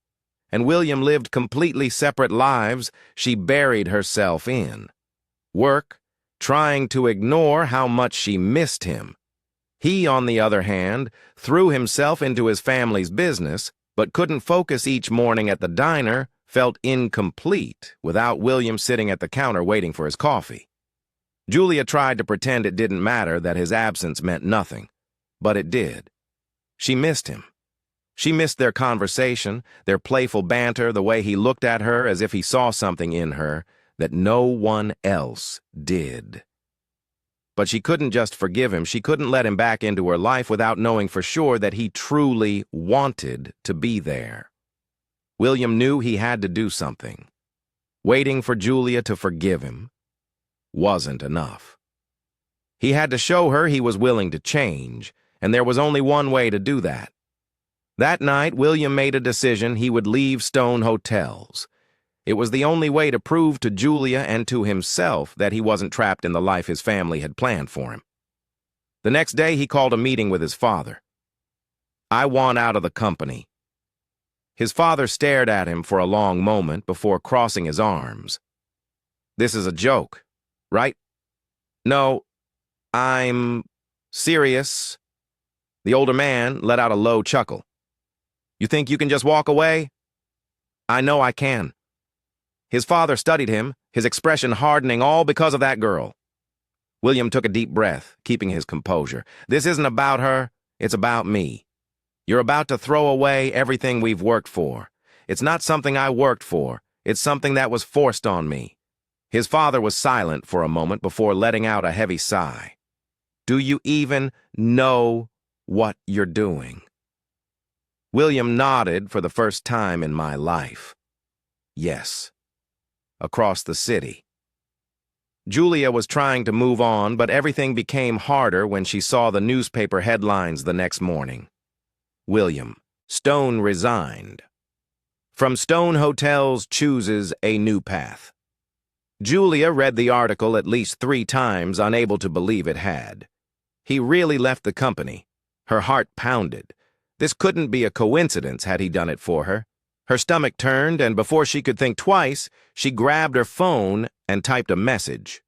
[SPEAKER 1] And William lived completely separate lives she buried herself in. Work, trying to ignore how much she missed him. He, on the other hand, threw himself into his family's business, but couldn't focus each morning at the diner, felt incomplete without William sitting at the counter waiting for his coffee. Julia tried to pretend it didn't matter, that his absence meant nothing, but it did. She missed him. She missed their conversation, their playful banter, the way he looked at her as if he saw something in her that no one else did. But she couldn't just forgive him. She couldn't let him back into her life without knowing for sure that he truly wanted to be there. William knew he had to do something. Waiting for Julia to forgive him wasn't enough. He had to show her he was willing to change, and there was only one way to do that. That night, William made a decision he would leave Stone Hotels. It was the only way to prove to Julia and to himself that he wasn't trapped in the life his family had planned for him. The next day, he called a meeting with his father. I want out of the company. His father stared at him for a long moment before crossing his arms. This is a joke, right? No, I'm serious. The older man let out a low chuckle. You think you can just walk away? I know I can. His father studied him, his expression hardening, all because of that girl. William took a deep breath, keeping his composure. This isn't about her, it's about me. You're about to throw away everything we've worked for. It's not something I worked for, it's something that was forced on me. His father was silent for a moment before letting out a heavy sigh. Do you even know what you're doing? William nodded for the first time in my life. Yes. Across the city. Julia was trying to move on, but everything became harder when she saw the newspaper headlines the next morning. William, Stone resigned. From Stone Hotels chooses a new path. Julia read the article at least 3 times, unable to believe it had. He really left the company. Her heart pounded. This couldn't be a coincidence had he done it for her. Her stomach turned, and before she could think twice, she grabbed her phone and typed a message.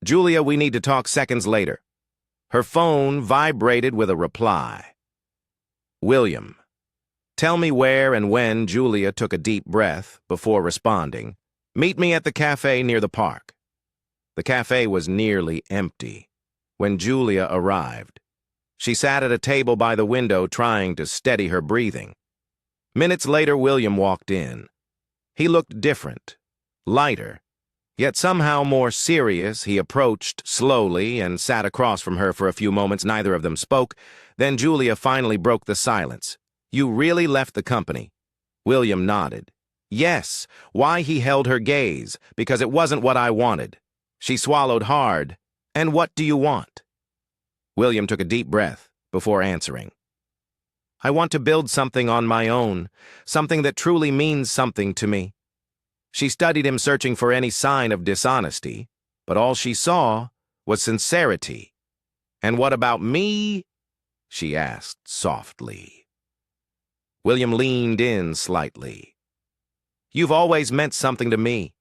[SPEAKER 1] Julia, we need to talk seconds later. Her phone vibrated with a reply. William. Tell me where and when. Julia took a deep breath before responding. Meet me at the cafe near the park. The cafe was nearly empty when Julia arrived. She sat at a table by the window trying to steady her breathing. Minutes later, William walked in. He looked different, lighter, yet somehow more serious. He approached slowly and sat across from her for a few moments. Neither of them spoke. Then Julia finally broke the silence. You really left the company? William nodded. Yes. Why? He held her gaze. Because it wasn't what I wanted. She swallowed hard. And what do you want? William took a deep breath before answering. I want to build something on my own, something that truly means something to me. She studied him, searching for any sign of dishonesty, but all she saw was sincerity. And what about me? She asked softly. William leaned in slightly. You've always meant something to me.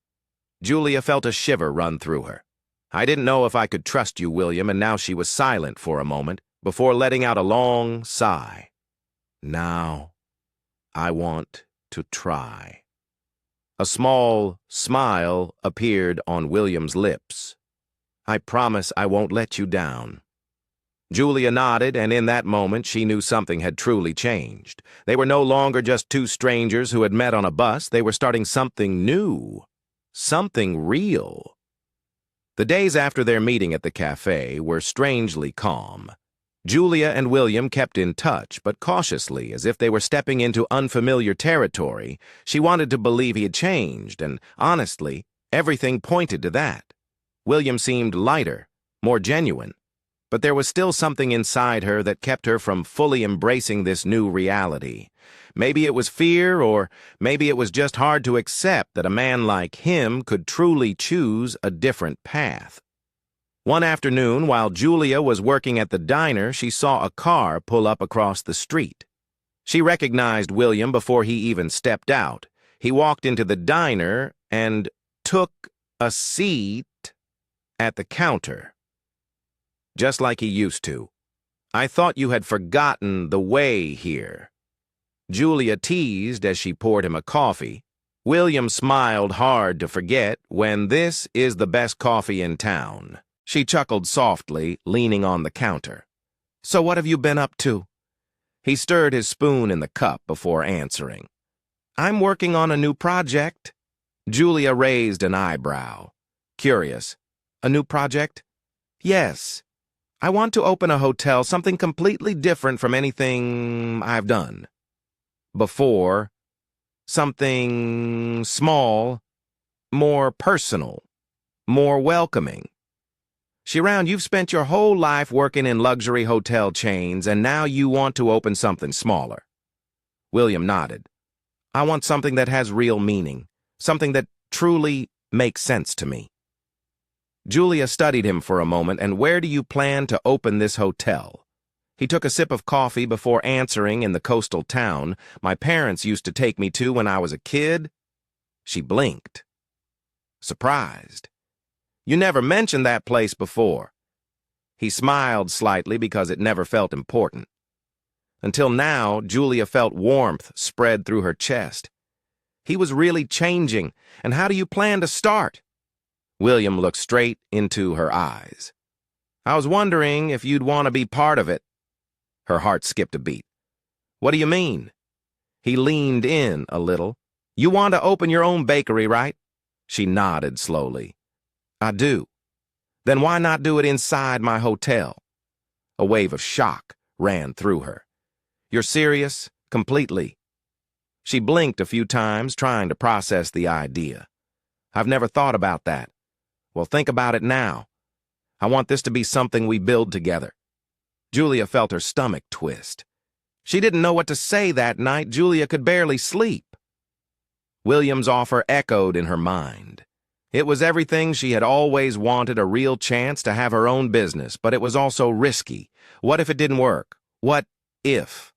[SPEAKER 1] Julia felt a shiver run through her. I didn't know if I could trust you, William, and now she was silent for a moment before letting out a long sigh. Now, I want to try. A small smile appeared on William's lips. I promise I won't let you down. Julia nodded, and in that moment she knew something had truly changed. They were no longer just 2 strangers who had met on a bus. They were starting something new, something real. The days after their meeting at the cafe were strangely calm. Julia and William kept in touch, but cautiously, as if they were stepping into unfamiliar territory. She wanted to believe he had changed, and honestly, everything pointed to that. William seemed lighter, more genuine, but there was still something inside her that kept her from fully embracing this new reality. Maybe it was fear, or maybe it was just hard to accept that a man like him could truly choose a different path. One afternoon, while Julia was working at the diner, she saw a car pull up across the street. She recognized William before he even stepped out. He walked into the diner and took a seat at the counter, just like he used to. I thought you had forgotten the way here. Julia teased as she poured him a coffee. William smiled hard to forget when this is the best coffee in town. She chuckled softly, leaning on the counter. So what have you been up to? He stirred his spoon in the cup before answering. I'm working on a new project. Julia raised an eyebrow. Curious. A new project? Yes. I want to open a hotel, something completely different from anything I've done before. Something small, more personal, more welcoming. Shiround, you've spent your whole life working in luxury hotel chains, and now you want to open something smaller. William nodded. I want something that has real meaning, something that truly makes sense to me. Julia studied him for a moment. And where do you plan to open this hotel? He took a sip of coffee before answering in the coastal town my parents used to take me to when I was a kid. She blinked. Surprised. You never mentioned that place before. He smiled slightly because it never felt important. Until now, Julia felt warmth spread through her chest. He was really changing, and how do you plan to start? William looked straight into her eyes. I was wondering if you'd want to be part of it. Her heart skipped a beat. What do you mean? He leaned in a little. You want to open your own bakery, right? She nodded slowly. I do. Then why not do it inside my hotel? A wave of shock ran through her. You're serious? Completely. She blinked a few times, trying to process the idea. I've never thought about that. Well, think about it now. I want this to be something we build together. Julia felt her stomach twist. She didn't know what to say that night. Julia could barely sleep. William's offer echoed in her mind. It was everything she had always wanted, a real chance to have her own business, but it was also risky. What if it didn't work? What if?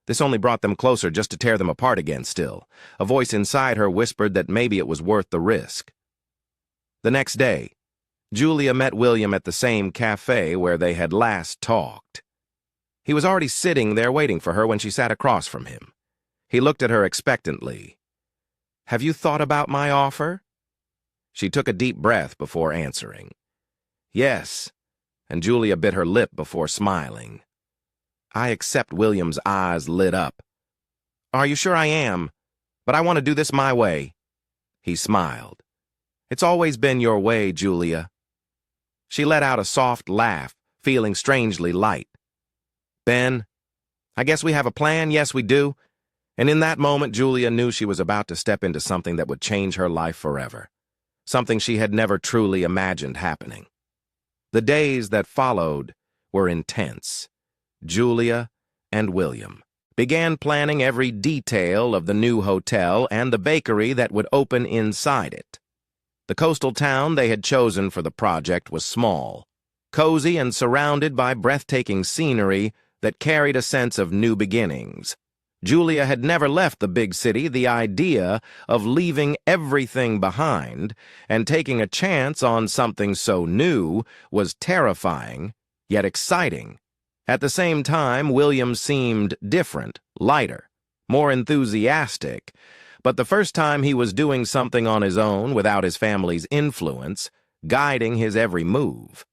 [SPEAKER 1] This only brought them closer just to tear them apart again still. A voice inside her whispered that maybe it was worth the risk. The next day, Julia met William at the same cafe where they had last talked. He was already sitting there waiting for her when she sat across from him. He looked at her expectantly. Have you thought about my offer? She took a deep breath before answering. Yes, and Julia bit her lip before smiling. I accept. William's eyes lit up. Are you sure I am? But I want to do this my way. He smiled. It's always been your way, Julia. She let out a soft laugh, feeling strangely light. Ben, I guess we have a plan. Yes, we do. And in that moment, Julia knew she was about to step into something that would change her life forever. Something she had never truly imagined happening. The days that followed were intense. Julia and William began planning every detail of the new hotel and the bakery that would open inside it. The coastal town they had chosen for the project was small, cozy and surrounded by breathtaking scenery that carried a sense of new beginnings. Julia had never left the big city. The idea of leaving everything behind and taking a chance on something so new was terrifying, yet exciting. At the same time, William seemed different, lighter, more enthusiastic, but the first time he was doing something on his own without his family's influence, guiding his every move.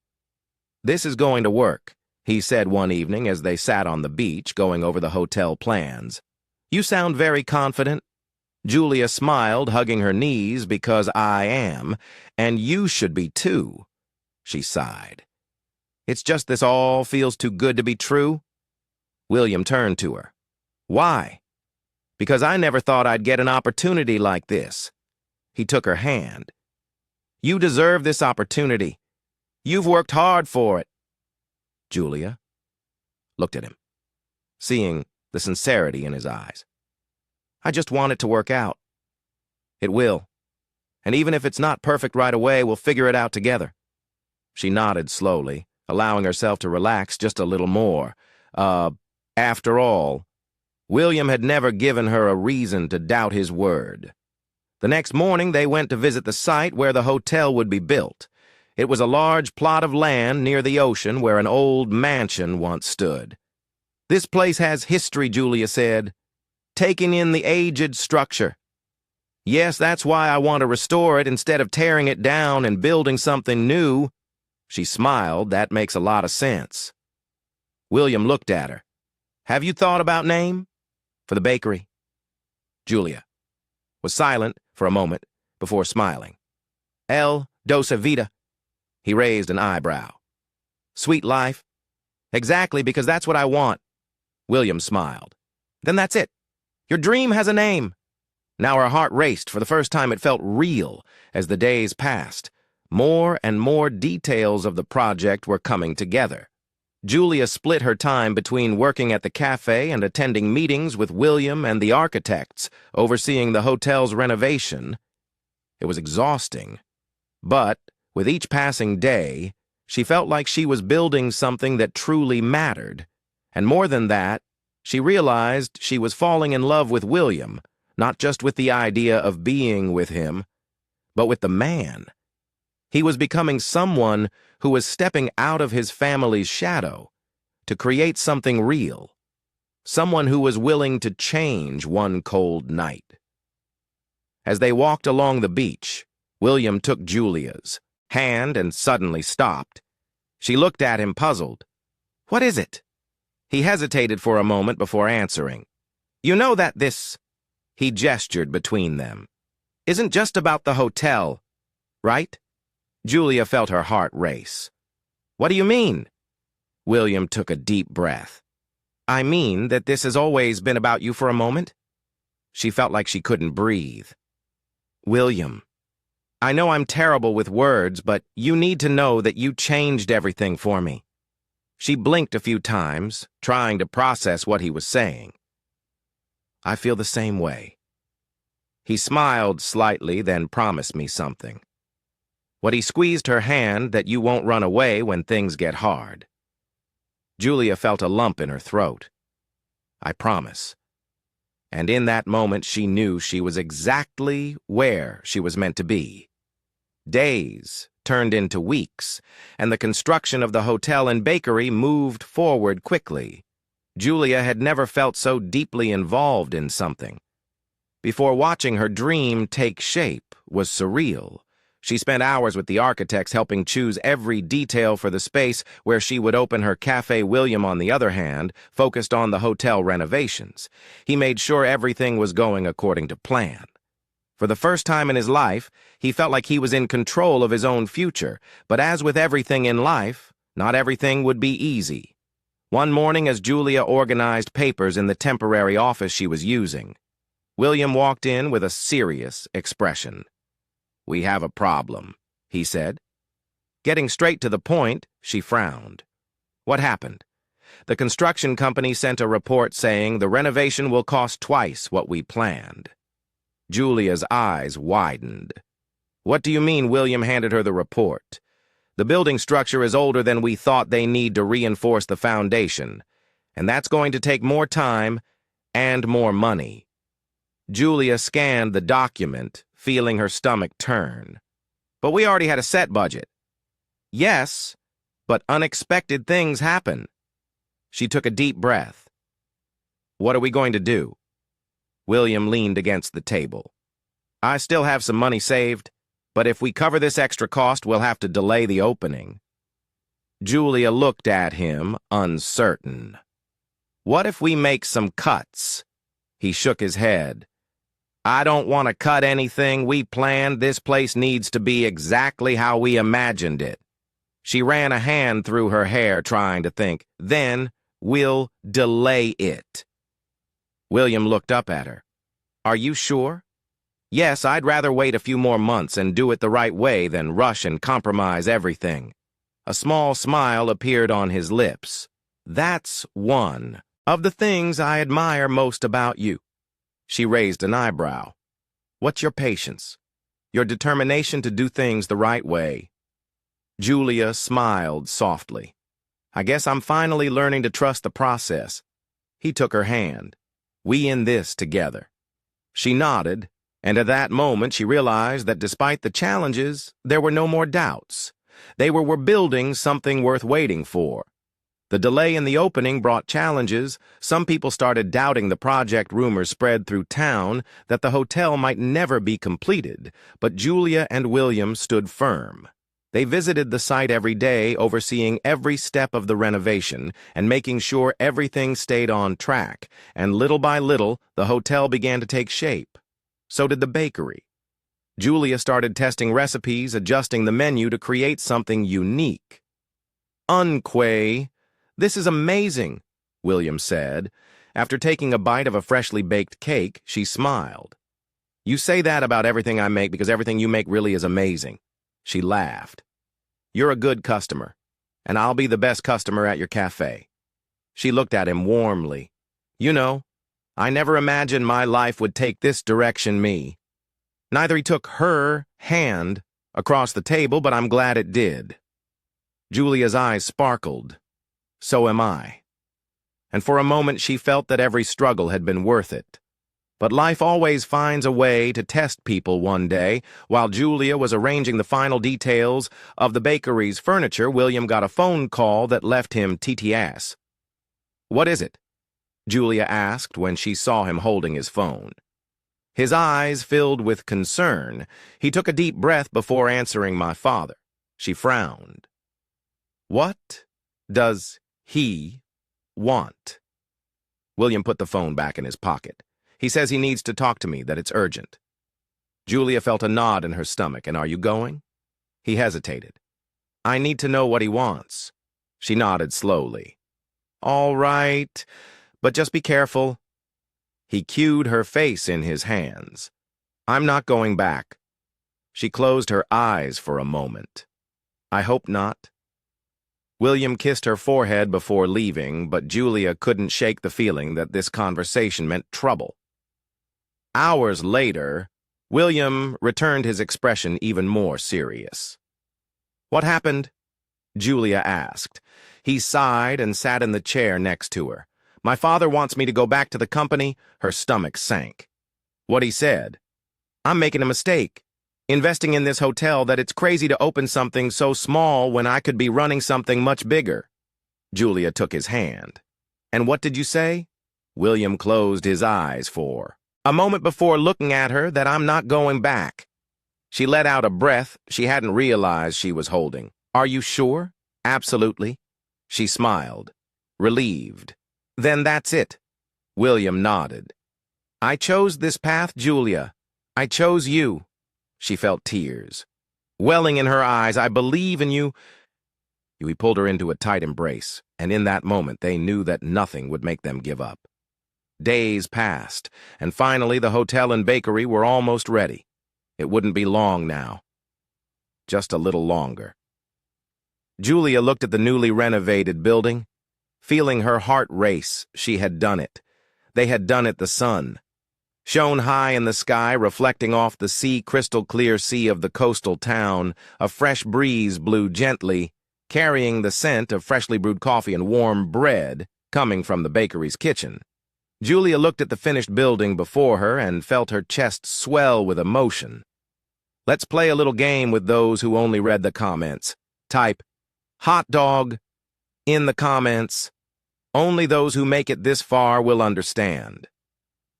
[SPEAKER 1] This is going to work, he said one evening as they sat on the beach going over the hotel plans. You sound very confident. Julia smiled, hugging her knees, because I am, and you should be too. She sighed. It's just this all feels too good to be true. William turned to her. Why? Because I never thought I'd get an opportunity like this. He took her hand. You deserve this opportunity. You've worked hard for it. Julia looked at him, seeing the sincerity in his eyes. I just want it to work out. It will. And even if it's not perfect right away, we'll figure it out together. She nodded slowly, allowing herself to relax just a little more. After all, William had never given her a reason to doubt his word. The next morning, they went to visit the site where the hotel would be built. It was a large plot of land near the ocean where an old mansion once stood. This place has history, Julia said, taking in the aged structure. Yes, that's why I want to restore it instead of tearing it down and building something new. She smiled. That makes a lot of sense. William looked at her. Have you thought about name for the bakery? Julia was silent for a moment before smiling. El Doce Vida. He raised an eyebrow. Sweet life. Exactly, because that's what I want. William smiled. Then that's it. Your dream has a name. Now her heart raced. For the first time it felt real as the days passed. More and more details of the project were coming together. Julia split her time between working at the cafe and attending meetings with William and the architects, overseeing the hotel's renovation. It was exhausting, but with each passing day, She felt like she was building something that truly mattered. And more than that, she realized she was falling in love with William, not just with the idea of being with him, but with the man. He was becoming someone who was stepping out of his family's shadow to create something real, someone who was willing to change one cold night. As they walked along the beach, William took Julia's hand and suddenly stopped. She looked at him puzzled. "What is it?" He hesitated for a moment before answering. "You know that this," he gestured between them, "isn't just about the hotel, right?" Julia felt her heart race. "What do you mean?" William took a deep breath. "I mean that this has always been about you for a moment." She felt like she couldn't breathe. "William, I know I'm terrible with words, but you need to know that you changed everything for me." She blinked a few times, trying to process what he was saying. "I feel the same way." He smiled slightly, then promised me something. What he squeezed her hand that you won't run away when things get hard. Julia felt a lump in her throat. "I promise." And in that moment she knew she was exactly where she was meant to be. Days turned into weeks, and the construction of the hotel and bakery moved forward quickly. Julia had never felt so deeply involved in something. Before watching her dream take shape was surreal. She spent hours with the architects helping choose every detail for the space where she would open her cafe. William, on the other hand, focused on the hotel renovations. He made sure everything was going according to plan. For the first time in his life, he felt like he was in control of his own future, but as with everything in life, not everything would be easy. One morning, as Julia organized papers in the temporary office she was using, William walked in with a serious expression. "We have a problem," he said. Getting straight to the point, she frowned. "What happened?" "The construction company sent a report saying the renovation will cost twice what we planned." Julia's eyes widened. "What do you mean?" William handed her the report. "The building structure is older than we thought. They need to reinforce the foundation, and that's going to take more time and more money." Julia scanned the document, feeling her stomach turn. "But we already had a set budget." "Yes, but unexpected things happen." She took a deep breath. "What are we going to do?" William leaned against the table. "I still have some money saved, but if we cover this extra cost, we'll have to delay the opening." Julia looked at him, uncertain. "What if we make some cuts?" He shook his head. "I don't want to cut anything we planned. This place needs to be exactly how we imagined it." She ran a hand through her hair, trying to think. "Then we'll delay it." William looked up at her. "Are you sure?" "Yes, I'd rather wait a few more months and do it the right way than rush and compromise everything." A small smile appeared on his lips. "That's one of the things I admire most about you." She raised an eyebrow. "What's your patience? Your determination to do things the right way." Julia smiled softly. "I guess I'm finally learning to trust the process." He took her hand. "We in this together." She nodded, and at that moment she realized that despite the challenges, there were no more doubts. They were building something worth waiting for. The delay in the opening brought challenges. Some people started doubting the project. Rumors spread through town that the hotel might never be completed, but Julia and William stood firm. They visited the site every day, overseeing every step of the renovation and making sure everything stayed on track, and little by little, the hotel began to take shape. So did the bakery. Julia started testing recipes, adjusting the menu to create something unique. "Unquay. This is amazing," William said. After taking a bite of a freshly baked cake, she smiled. "You say that about everything I make because everything you make really is amazing." She laughed. "You're a good customer, and I'll be the best customer at your cafe." She looked at him warmly. "You know, I never imagined my life would take this direction." Neither he took her hand across the table, but I'm glad it did. Julia's eyes sparkled. So am I. And for a moment she felt that every struggle had been worth it. But life always finds a way to test people one day. While Julia was arranging the final details of the bakery's furniture, William got a phone call that left him TTS. "What is it?" Julia asked when she saw him holding his phone. His eyes filled with concern. He took a deep breath before answering. "My father." She frowned. "What does he want?" William put the phone back in his pocket. "He says he needs to talk to me, that it's urgent." Julia felt a knot in her stomach. "And are you going?" He hesitated. "I need to know what he wants." She nodded slowly. "All right, but just be careful." He cued her face in his hands. "I'm not going back." She closed her eyes for a moment. "I hope not." William kissed her forehead before leaving, but Julia couldn't shake the feeling that this conversation meant trouble. Hours later, William returned, his expression even more serious. "What happened?" Julia asked. He sighed and sat in the chair next to her. "My father wants me to go back to the company." Her stomach sank. "What he said?" "I'm making a mistake. Investing in this hotel, that it's crazy to open something so small when I could be running something much bigger." Julia took his hand. "And what did you say?" William closed his eyes for a moment before looking at her. "That I'm not going back." She let out a breath she hadn't realized she was holding. "Are you sure?" "Absolutely." She smiled, relieved. "Then that's it." William nodded. "I chose this path, Julia. I chose you." She felt tears welling in her eyes. "I believe in you." He pulled her into a tight embrace, and in that moment they knew that nothing would make them give up. Days passed, and finally the hotel and bakery were almost ready. It wouldn't be long now. Just a little longer. Julia looked at the newly renovated building, feeling her heart race. She had done it. They had done it. The sun shone high in the sky, reflecting off the crystal-clear sea of the coastal town. A fresh breeze blew gently, carrying the scent of freshly brewed coffee and warm bread coming from the bakery's kitchen. Julia looked at the finished building before her and felt her chest swell with emotion. Let's play a little game with those who only read the comments. Type "hot dog" in the comments. Only those who make it this far will understand.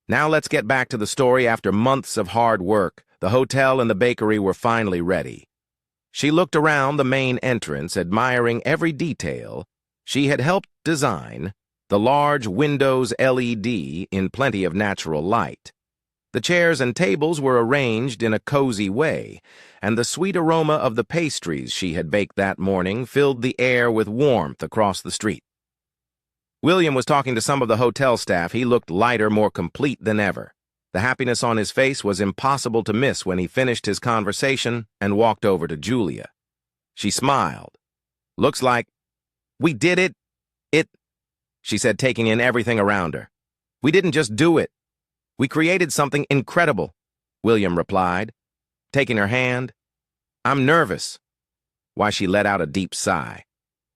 [SPEAKER 1] Now let's get back to the story. After months of hard work, the hotel and the bakery were finally ready. She looked around the main entrance, admiring every detail. She had helped design the large windows LED in plenty of natural light. The chairs and tables were arranged in a cozy way, and the sweet aroma of the pastries she had baked that morning filled the air with warmth across the street. William was talking to some of the hotel staff. He looked lighter, more complete than ever. The happiness on his face was impossible to miss when he finished his conversation and walked over to Julia. She smiled. "Looks like we did it, she said, taking in everything around her. "We didn't just do it. We created something incredible," William replied, taking her hand. "I'm nervous." Why, she let out a deep sigh.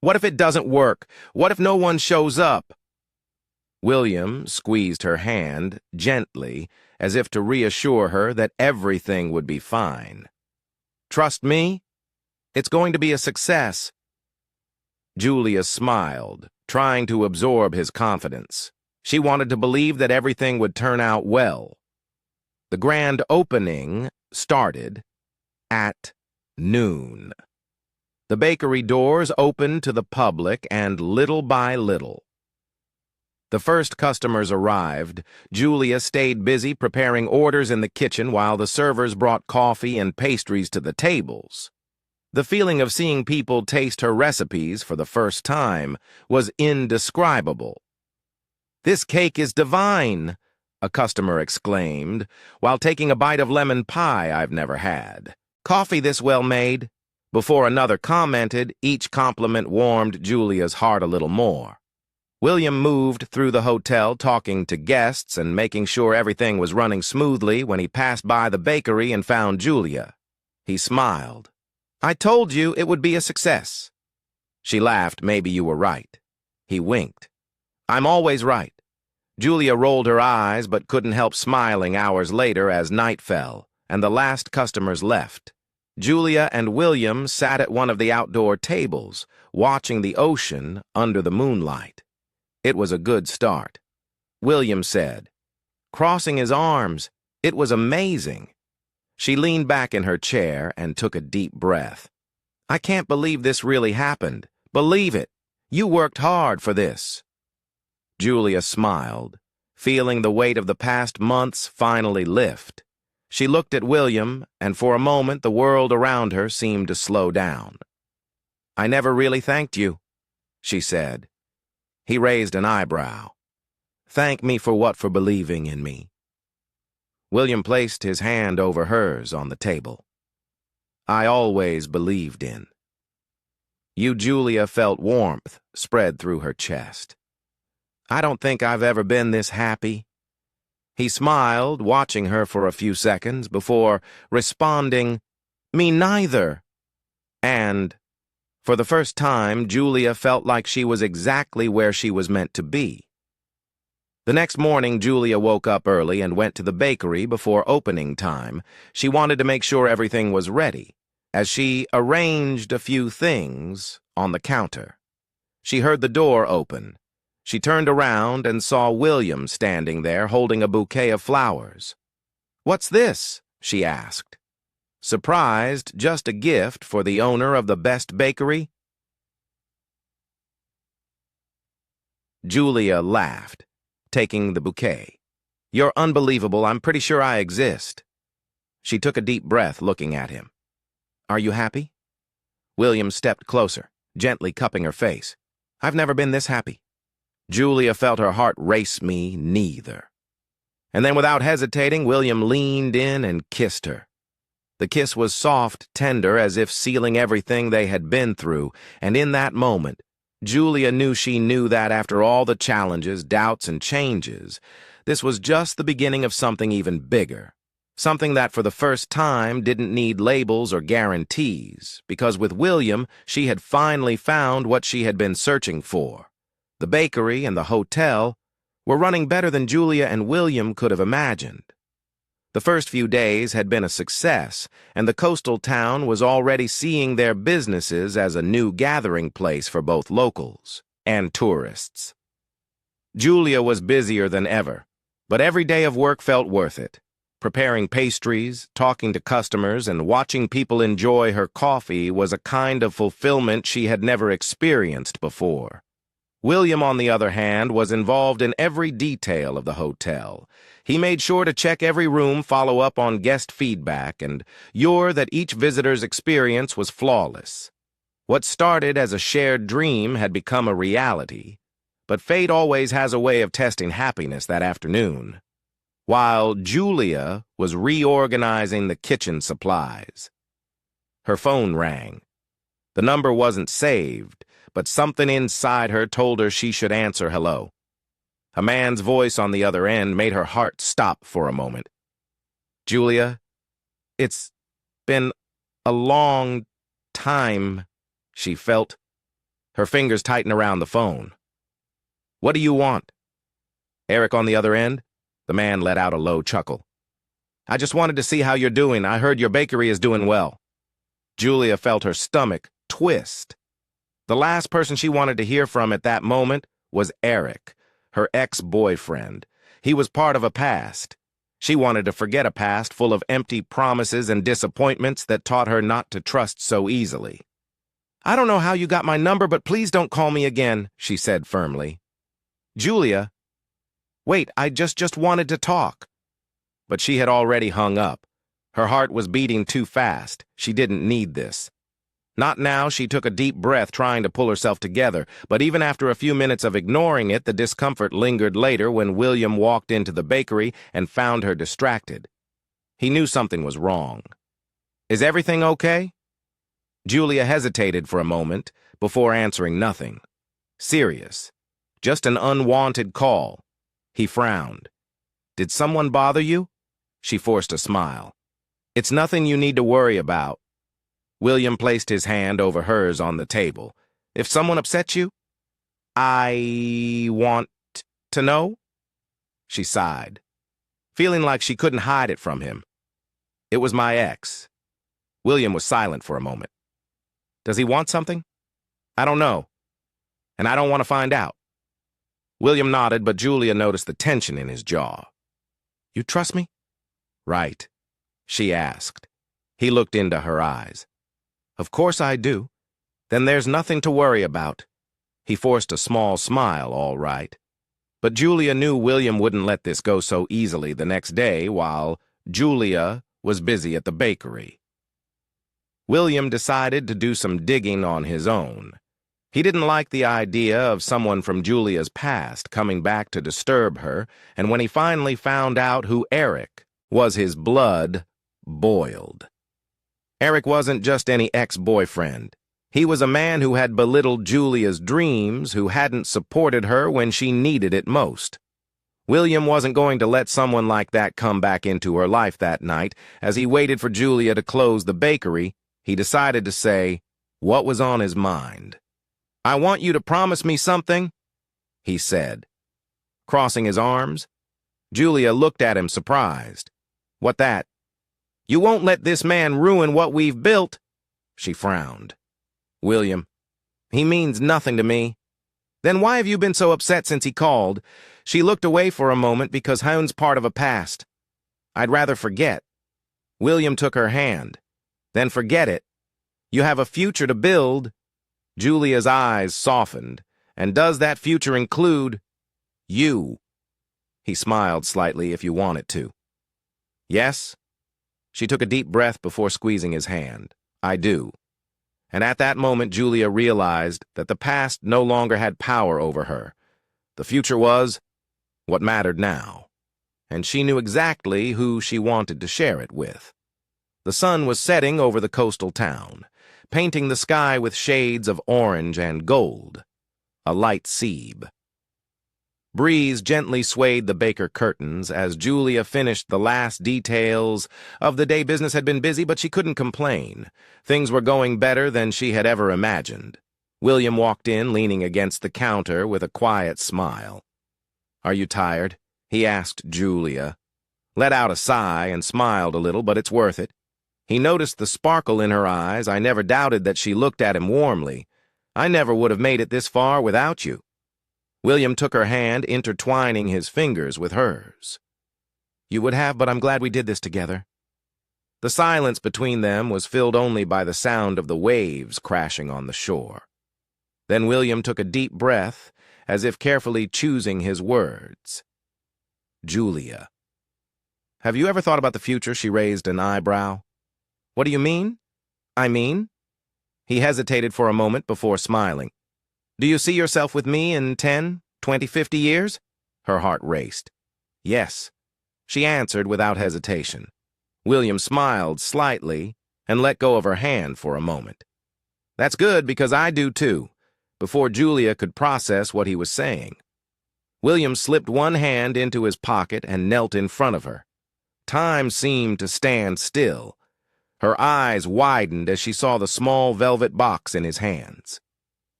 [SPEAKER 1] "What if it doesn't work? What if no one shows up?" William squeezed her hand gently, as if to reassure her that everything would be fine. "Trust me, it's going to be a success." Julia smiled, trying to absorb his confidence. She wanted to believe that everything would turn out well. The grand opening started at noon. The bakery doors opened to the public, and little by little, the first customers arrived. Julia stayed busy preparing orders in the kitchen while the servers brought coffee and pastries to the tables. The feeling of seeing people taste her recipes for the first time was indescribable. "This cake is divine," a customer exclaimed, while taking a bite of lemon pie I've never had. "Coffee this well made." Before another commented, each compliment warmed Julia's heart a little more. William moved through the hotel, talking to guests and making sure everything was running smoothly when he passed by the bakery and found Julia. He smiled. "I told you it would be a success." She laughed. Maybe you were right. He winked. I'm always right. Julia rolled her eyes but couldn't help smiling hours later as night fell and the last customers left. Julia and William sat at one of the outdoor tables, watching the ocean under the moonlight. It was a good start. William said, crossing his arms, it was amazing. She leaned back in her chair and took a deep breath. I can't believe this really happened. Believe it. You worked hard for this. Julia smiled, feeling the weight of the past months finally lift. She looked at William, and for a moment the world around her seemed to slow down. I never really thanked you, she said. He raised an eyebrow. Thank me for what? For believing in me. William placed his hand over hers on the table. I always believed in. You, Julia felt warmth spread through her chest. I don't think I've ever been this happy. He smiled, watching her for a few seconds before responding, Me neither. And, for the first time, Julia felt like she was exactly where she was meant to be. The next morning, Julia woke up early and went to the bakery before opening time. She wanted to make sure everything was ready, as she arranged a few things on the counter. She heard the door open. She turned around and saw William standing there holding a bouquet of flowers. What's this? She asked. Surprised, just a gift for the owner of the best bakery? Julia laughed, taking the bouquet. You're unbelievable. I'm pretty sure I exist. She took a deep breath, looking at him. Are you happy? William stepped closer, gently cupping her face. I've never been this happy. Julia felt her heart race. Me neither. And then without hesitating, William leaned in and kissed her. The kiss was soft, tender, as if sealing everything they had been through, and in that moment, Julia knew she knew that after all the challenges, doubts, and changes, this was just the beginning of something even bigger. Something that for the first time didn't need labels or guarantees, because with William, she had finally found what she had been searching for. The bakery and the hotel were running better than Julia and William could have imagined. The first few days had been a success, and the coastal town was already seeing their businesses as a new gathering place for both locals and tourists. Julia was busier than ever, but every day of work felt worth it. Preparing pastries, talking to customers, and watching people enjoy her coffee was a kind of fulfillment she had never experienced before. William, on the other hand, was involved in every detail of the hotel. He made sure to check every room, follow up on guest feedback, and ensure that each visitor's experience was flawless. What started as a shared dream had become a reality, but fate always has a way of testing happiness that afternoon. While Julia was reorganizing the kitchen supplies, her phone rang. The number wasn't saved, but something inside her told her she should answer hello. A man's voice on the other end made her heart stop for a moment. Julia, it's been a long time, she felt. Her fingers tightened around the phone. What do you want? Eric on the other end? The man let out a low chuckle. I just wanted to see how you're doing. I heard your bakery is doing well. Julia felt her stomach twist. The last person she wanted to hear from at that moment was Eric, her ex-boyfriend. He was part of a past. She wanted to forget a past full of empty promises and disappointments that taught her not to trust so easily. I don't know how you got my number, but please don't call me again, she said firmly. Julia, wait, I just wanted to talk. But she had already hung up. Her heart was beating too fast. She didn't need this. Not now. She took a deep breath, trying to pull herself together, but even after a few minutes of ignoring it, the discomfort lingered later when William walked into the bakery and found her distracted. He knew something was wrong. Is everything okay? Julia hesitated for a moment before answering nothing. Serious. Just an unwanted call. He frowned. Did someone bother you? She forced a smile. It's nothing you need to worry about. William placed his hand over hers on the table. If someone upsets you, I want to know? She sighed, feeling like she couldn't hide it from him. It was my ex. William was silent for a moment. Does he want something? I don't know, and I don't want to find out. William nodded, but Julia noticed the tension in his jaw. You trust me? Right, she asked. He looked into her eyes. Of course I do. Then there's nothing to worry about. He forced a small smile, all right. But Julia knew William wouldn't let this go so easily the next day while Julia was busy at the bakery. William decided to do some digging on his own. He didn't like the idea of someone from Julia's past coming back to disturb her, and when he finally found out who Eric was, his blood boiled. Eric wasn't just any ex-boyfriend. He was a man who had belittled Julia's dreams, who hadn't supported her when she needed it most. William wasn't going to let someone like that come back into her life that night. As he waited for Julia to close the bakery, he decided to say what was on his mind. I want you to promise me something, he said. Crossing his arms, Julia looked at him surprised. What that? You won't let this man ruin what we've built? She frowned. William, he means nothing to me. Then why have you been so upset since he called? She looked away for a moment because Hound's part of a past. I'd rather forget. William took her hand. Then forget it. You have a future to build. Julia's eyes softened. And does that future include you? He smiled slightly. If you want it to. Yes? She took a deep breath before squeezing his hand. I do. And at that moment, Julia realized that the past no longer had power over her. The future was what mattered now. And she knew exactly who she wanted to share it with. The sun was setting over the coastal town, painting the sky with shades of orange and gold. A light seab. Breeze gently swayed the baker curtains as Julia finished the last details of the day. Business had been busy, but she couldn't complain. Things were going better than she had ever imagined. William walked in, leaning against the counter with a quiet smile. Are you tired? He asked Julia. Let out a sigh and smiled a little, but it's worth it. He noticed the sparkle in her eyes. I never doubted that she looked at him warmly. I never would have made it this far without you. William took her hand, intertwining his fingers with hers. You would have, but I'm glad we did this together. The silence between them was filled only by the sound of the waves crashing on the shore. Then William took a deep breath, as if carefully choosing his words. Julia. Have you ever thought about the future? She raised an eyebrow. What do you mean? I mean? He hesitated for a moment before smiling. Do you see yourself with me in 10, 20, 50 years? Her heart raced. Yes, she answered without hesitation. William smiled slightly and let go of her hand for a moment. That's good, because I do too, before Julia could process what he was saying. William slipped one hand into his pocket and knelt in front of her. Time seemed to stand still. Her eyes widened as she saw the small velvet box in his hands.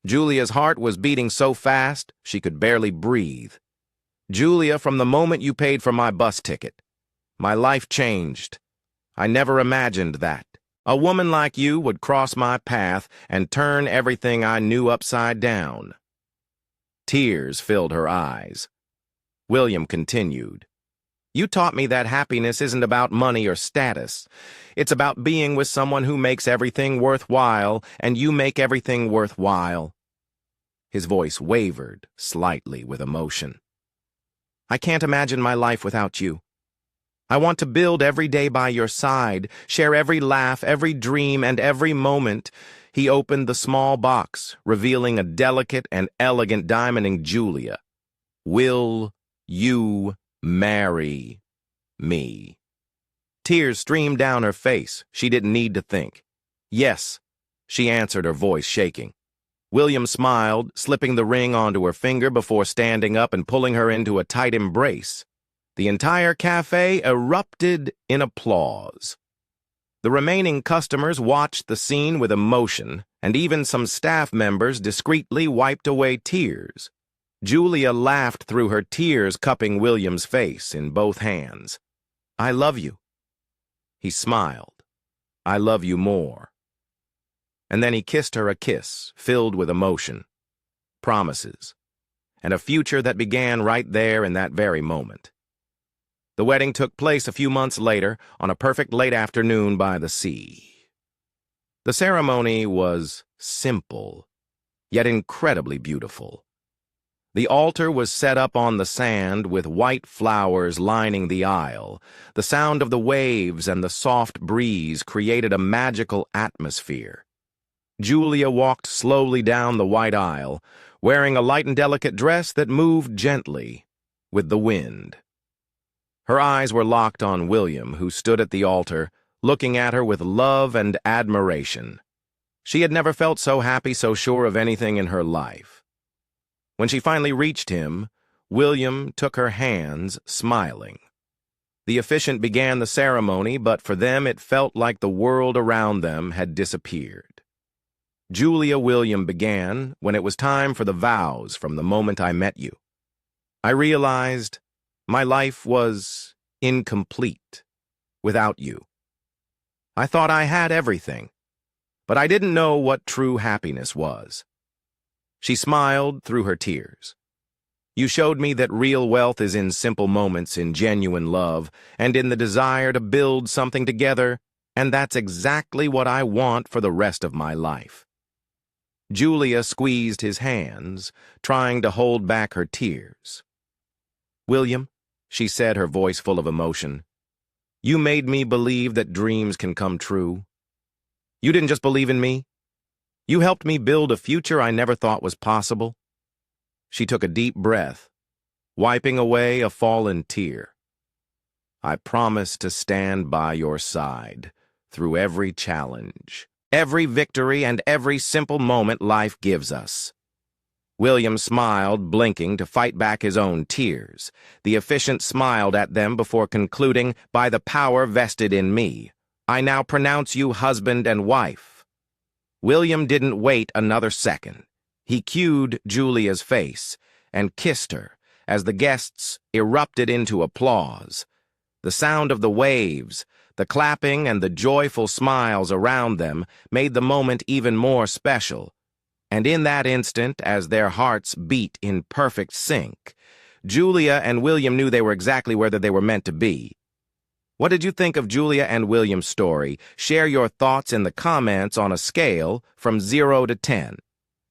[SPEAKER 1] Julia's heart was beating so fast she could barely breathe. Julia, from the moment you paid for my bus ticket, my life changed. I never imagined that. A woman like you would cross my path and turn everything I knew upside down. Tears filled her eyes. William continued. You taught me that happiness isn't about money or status. It's about being with someone who makes everything worthwhile, and you make everything worthwhile. His voice wavered slightly with emotion. I can't imagine my life without you. I want to build every day by your side, share every laugh, every dream, and every moment. He opened the small box, revealing a delicate and elegant diamonding Julia. Will you marry me? Tears streamed down her face. She didn't need to think. Yes, she answered, her voice shaking. William smiled, slipping the ring onto her finger before standing up and pulling her into a tight embrace. The entire cafe erupted in applause. The remaining customers watched the scene with emotion, and even some staff members discreetly wiped away tears. Julia laughed through her tears, cupping William's face in both hands. "I love you." He smiled. "I love you more." And then he kissed her a kiss filled with emotion, promises, and a future that began right there in that very moment. The wedding took place a few months later on a perfect late afternoon by the sea. The ceremony was simple, yet incredibly beautiful. The altar was set up on the sand with white flowers lining the aisle. The sound of the waves and the soft breeze created a magical atmosphere. Julia walked slowly down the white aisle, wearing a light and delicate dress that moved gently with the wind. Her eyes were locked on William, who stood at the altar, looking at her with love and admiration. She had never felt so happy, so sure of anything in her life. When she finally reached him, William took her hands, smiling. The officiant began the ceremony, but for them it felt like the world around them had disappeared. "Julia," William began, "when it was time for the vows from the moment I met you, I realized my life was incomplete without you. I thought I had everything, but I didn't know what true happiness was." She smiled through her tears. "You showed me that real wealth is in simple moments, in genuine love, and in the desire to build something together, and that's exactly what I want for the rest of my life." Julia squeezed his hands, trying to hold back her tears. "William," she said, her voice full of emotion, "you made me believe that dreams can come true. You didn't just believe in me. You helped me build a future I never thought was possible." She took a deep breath, wiping away a fallen tear. "I promise to stand by your side through every challenge, every victory, and every simple moment life gives us." William smiled, blinking to fight back his own tears. The officiant smiled at them before concluding, "By the power vested in me, I now pronounce you husband and wife." William didn't wait another second. He cued Julia's face and kissed her as the guests erupted into applause. The sound of the waves, the clapping, and the joyful smiles around them made the moment even more special. And in that instant, as their hearts beat in perfect sync, Julia and William knew they were exactly where they were meant to be. What did you think of Julia and William's story? Share your thoughts in the comments on a scale from 0 to 10.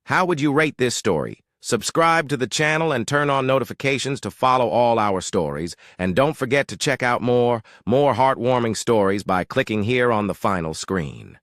[SPEAKER 1] How would you rate this story? Subscribe to the channel and turn on notifications to follow all our stories. And don't forget to check out more heartwarming stories by clicking here on the final screen.